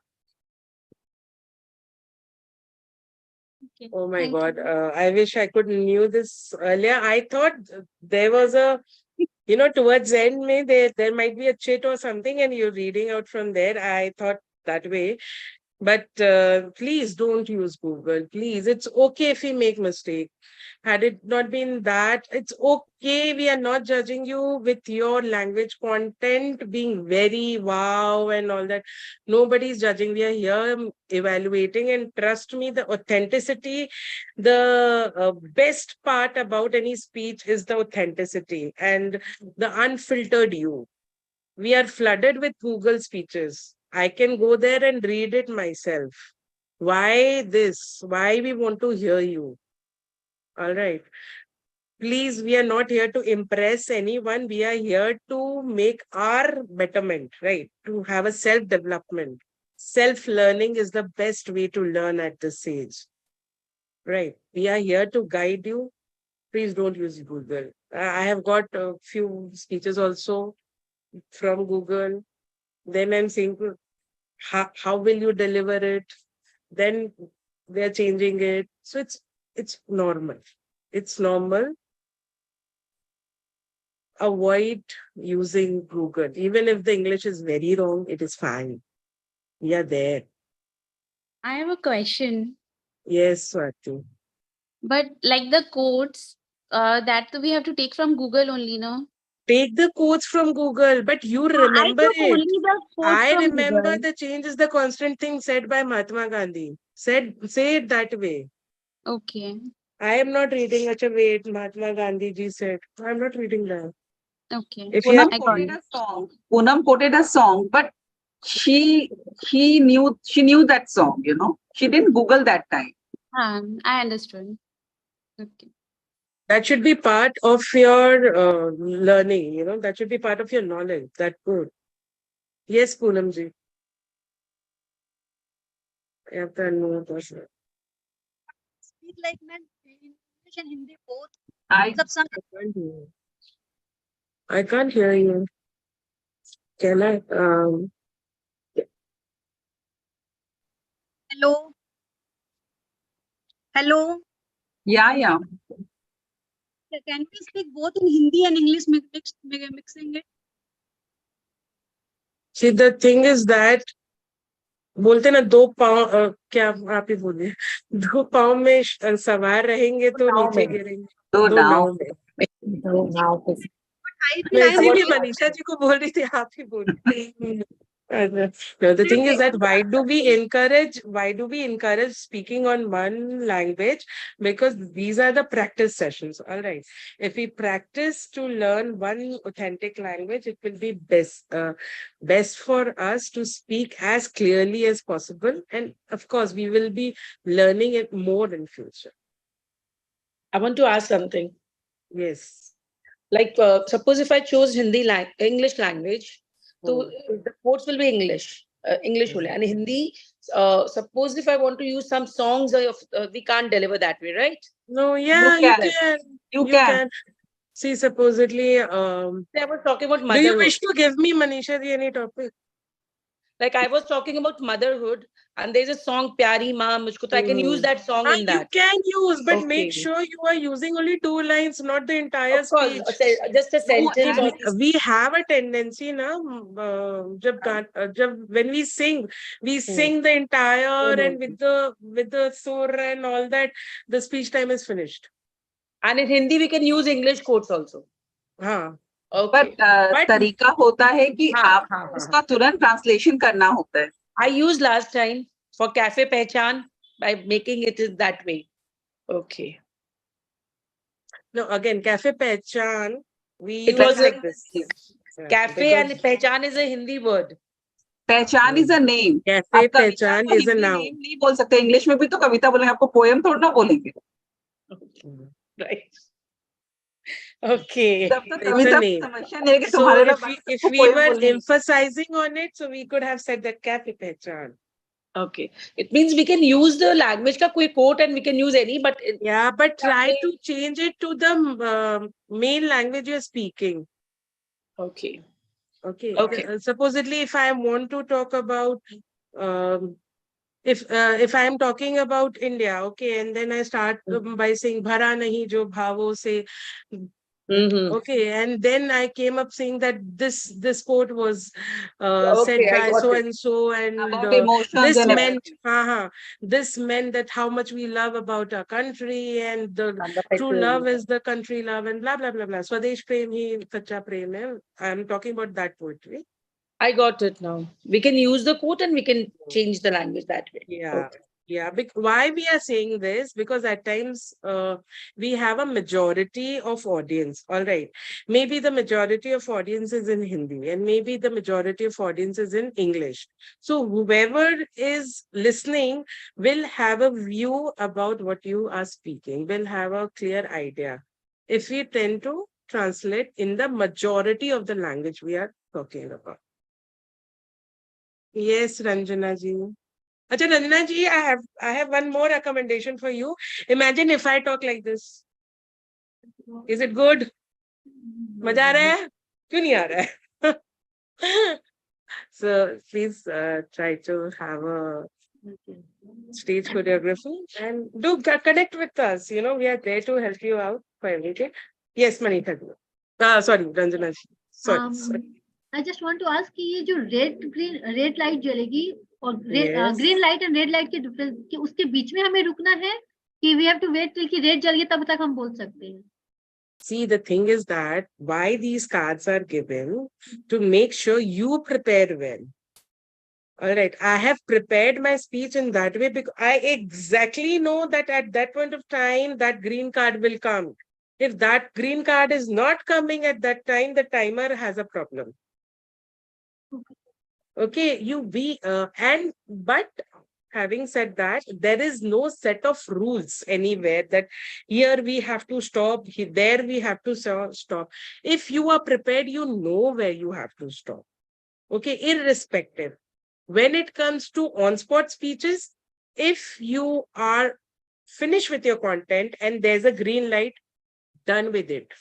Oh my God. I wish I could knew this earlier. I thought there was a, towards the end, there might be a chit or something and you're reading out from there. I thought that way. But please don't use Google. Please, it's okay if we make mistake. Had it not been that, it's okay. We are not judging you with your language content being very wow and all that. Nobody's judging. We are here evaluating, and trust me, the authenticity, the best part about any speech is the authenticity and the unfiltered you. We are flooded with Google speeches. I can go there and read it myself. Why this? Why we want to hear you? All right. Please, we are not here to impress anyone. We are here to make our betterment, right? To have a self-development. Self-learning is the best way to learn at this age. Right. We are here to guide you. Please don't use Google. I have got a few speeches also from Google. Then I'm saying, how will you deliver it? Then they're changing it. So it's normal. It's normal. Avoid using Google. Even if the English is very wrong, it is fine. We are there. I have a question. Yes, Swati. But like the codes, that we have to take from Google only, no? Take the quotes from Google, but you remember took it. only the quotes I from remember Google. the change is the constant thing said by Mahatma Gandhi. Say it that way. Okay. I am not reading such a way Mahatma Gandhi ji said. I'm not reading that. Okay. If you Poonam have, quoted a song. Poonam quoted a song, but she knew that song. She didn't Google that time. I understood. Okay. that should be part of your learning, that should be part of your knowledge. That good. Yes, Poonam ji. I have to know this. Speak like man, English and Hindi both. I can't hear you. I can't hear you. Can I? Hello. Hello. Yeah. Can we speak both in Hindi and English mixing it? See, the thing is that बोलते ना दो पाँव क्या आप ही बोलिए दो पाँव में सवार रहेंगे तो नीचे गिरेंगे दो नाव में मैं इसीलिए मनीषा जी को बोल रही थी आप ही बोलिए No, the thing is that why do we encourage speaking on one language? Because these are the practice sessions. All right. If we practice to learn one authentic language, it will be best for us to speak as clearly as possible. And of course, we will be learning it more in future. I want to ask something. Yes. Like, suppose if I chose English language, so the quotes will be English only. And Hindi, suppose if I want to use some songs, we can't deliver that way, right? No, yeah, you can. You can. See, supposedly, I was talking about do motherhood. you wish to give me, Manisha ji, any topic? Like I was talking about motherhood, and there's a song Pyari Maa Mujhko, so I can use that song in that. You can use, but Okay. make sure you are using only 2 lines, not the entire Of course, speech. just a sentence. We have a tendency now, when we sing the entire and with the sur and all that, the speech time is finished. And in Hindi, we can use English quotes also. But तरीका होता है कि आप उसका तुरंत translation करना होता है. I used last time for Cafe Pehchan by making it that way. Okay. No, again, Cafe Pehchan, It was like this. Cafe and Pehchan is a Hindi word. पहचान is a name. Cafe Pehchan is a noun. नहीं बोल सकते. English में भी तो कविता बोलेंगे, आपको poem थोड़ा ना बोलेंगे. Right. Okay, तब तो it's a कविता name. समस्या नहीं है कि So तुम्हारे if लिए we, if सबको we poem were बोलनी है. emphasizing on it, so we could have said that क्या पहचान. Okay. It means we can use the language का कोई quote and we can use any, but Yeah, but try to change it to the main language you're speaking. okay. Okay. Okay. Supposedly, if I want to talk about, if I am talking about India, okay, and then I start by saying "Bhara nahi jo bhavo se." Okay, and then I came up saying that this quote was said Okay, I by got so it. and so, and About emotions this and meant, everything. this meant that how much we love about our country, and the true petrol. love is the country love, and blah blah blah blah. Swadesh prem hi sacha prem hai. I am talking about that poetry. I got it now. We can use the quote and we can change the language that way. Yeah. Okay. Yeah, why we are saying this? Because at times we have a majority of audience. All right. Maybe the majority of audience is in Hindi and maybe the majority of audience is in English. So whoever is listening will have a view about what you are speaking, will have a clear idea. If we tend to translate in the majority of the language we are talking about. Yes, Ranjana ji. Acha, Ranjana ji, I have one more recommendation for you. Imagine if I talk like this. Is it good? मजा आ रहा है? क्यों नहीं आ रहा है? So please try to have a stage choreography and do connect with us. You know, we are there to help you out for everything. Yes, Manika ji. Sorry, Ranjana ji. Sorry. I just want to ask कि ये जो red light जलेगी और Yes. green light and red light के difference कि उसके बीच में हमें रुकना है कि we have to wait till कि red जल गई तब तक हम बोल सकते हैं. See, the thing is that why these cards are given to make sure you prepare well. All right, I have prepared my speech in that way because I exactly know that at that point of time, that green card will come. If that green card is not coming at that time, the timer has a problem. Okay, but having said that, there is no set of rules anywhere that here we have to stop, there we have to stop. If you are prepared, you know where you have to stop. Okay, irrespective. When it comes to on-spot speeches, if you are finished with your content and there's a green light, done with it.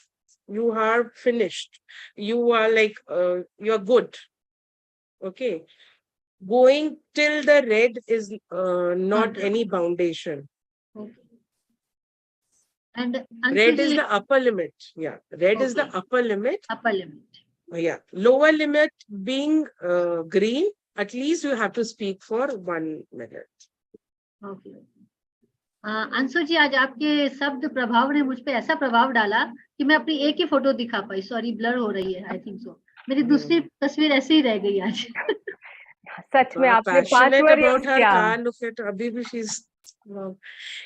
You are finished. You are like, you're good. Okay. Going till the red is not any foundation. Okay. And Red is the upper limit. Yeah. Red is the upper limit. Upper limit. Yeah. Lower limit being green, at least you have to speak for 1 minute. Okay. Anshu जी, आज आपके शब्द प्रभाव ने मुझ पे ऐसा प्रभाव डाला कि मैं अपनी एक ही फोटो दिखा पाई. सॉरी, ब्लर हो रही है. आई थिंक सो मेरी दूसरी तस्वीर ऐसे ही रह गई आज. सच में आपने 5 बार यूज किया. अभी भी she's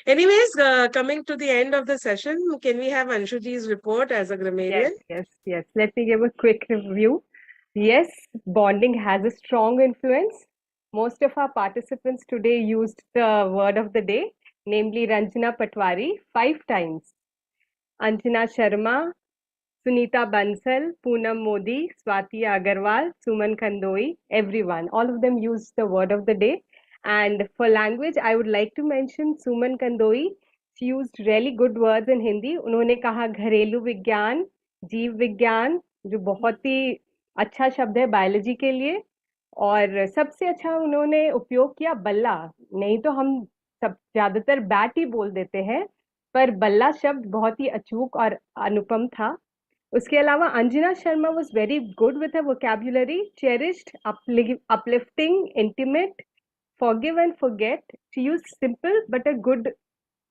anyways, coming to the end of the session, can we have Anshu ji's report as a grammarian? Yes. Let me give a quick review. Yes, bonding has a strong influence. Most of our participants today used the word of the day, namely Ranjana Patwari, 5 times. Anjana Sharma, Sunita Bansal, Poonam Modi, Swati Agarwal, Suman Khandoi, everyone. All of them used the word of the day. And for language, I would like to mention Suman Khandoi. She used really good words in Hindi. उन्होंने कहा घरेलू विज्ञान, जीव विज्ञान, जो बहुत ही अच्छा शब्द है बायोलॉजी के लिए. और सबसे अच्छा उन्होंने उपयोग किया बल्ला. नहीं तो हम सब ज्यादातर बैट ही बोल देते हैं, पर बल्ला शब्द बहुत ही अचूक और अनुपम था. उसके अलावा Anjana Sharma was very good with her vocabulary, cherished, uplifting, intimate, forgive and forget. She used simple but a good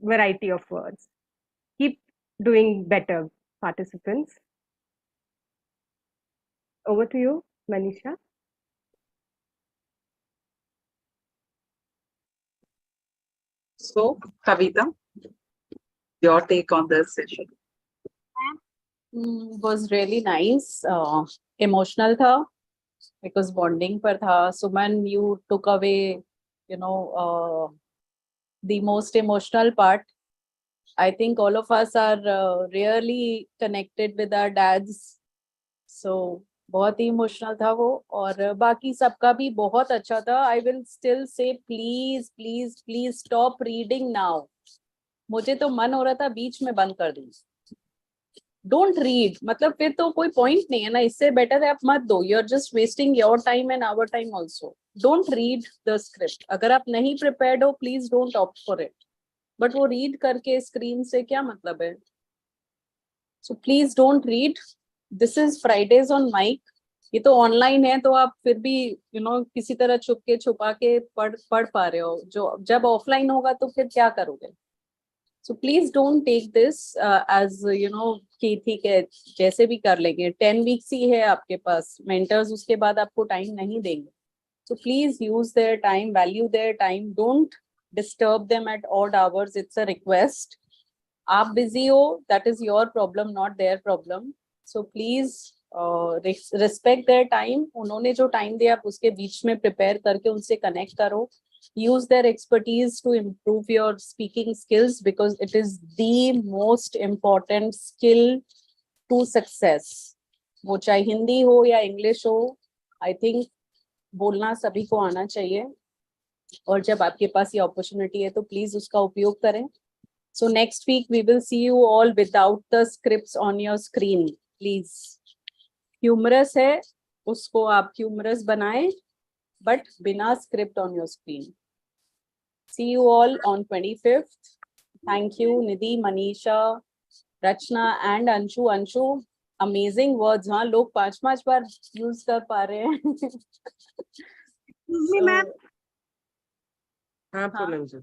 variety of words. Keep doing better, participants. Over to you, Manisha. So, Kavita, your take on this session? Was really nice. Emotional tha because bonding par tha. Suman, you took away, the most emotional part. I think all of us are really connected with our dads. So बहुत ही emotional था वो, और बाकी सबका भी बहुत अच्छा था. I will still say please please please stop reading now. मुझे तो मन हो रहा था बीच में बंद कर दूं. Don't read, मतलब फिर तो कोई पॉइंट नहीं है ना. इससे बेटर है आप मत दो. You're just wasting your time and our time also. Don't read the script. अगर आप नहीं prepared हो, please don't opt for it. But वो read करके स्क्रीन से क्या मतलब है? So please don't read. This is Fridays on mic. ये तो ऑनलाइन है, तो आप फिर भी किसी तरह छुपा के पढ़ पा रहे हो. जो जब ऑफलाइन होगा तो फिर क्या करोगे? So please don't take this as कि ठीक है जैसे भी कर लेंगे. 10 weeks ही है आपके पास. मेंटर्स उसके बाद आपको टाइम नहीं देंगे. So please use their time, value their time. Don't disturb them at odd hours. It's a request. आप busy हो, that is your problem, not their problem. So please respect their time. उन्होंने जो time दिया आप उसके बीच में prepare करके उनसे connect करो. Use their expertise to improve your speaking skills, because it is the most important skill to success. वो चाहे हिंदी हो या इंग्लिश हो, I think बोलना सभी को आना चाहिए. और जब आपके पास ये opportunity है तो please उसका उपयोग करें. So next week we will see you all without the scripts on your screen. Please. Humorous है, उसको आप humorous बनाएं, but बिना script on your screen. See you all on 25th. Thank you, Nidhi, Manisha, Rachna and Anshu. Anshu, amazing words. हाँ, लोग 5 बार use कर पा रहे हैं. मैम हाँ पूनम जी.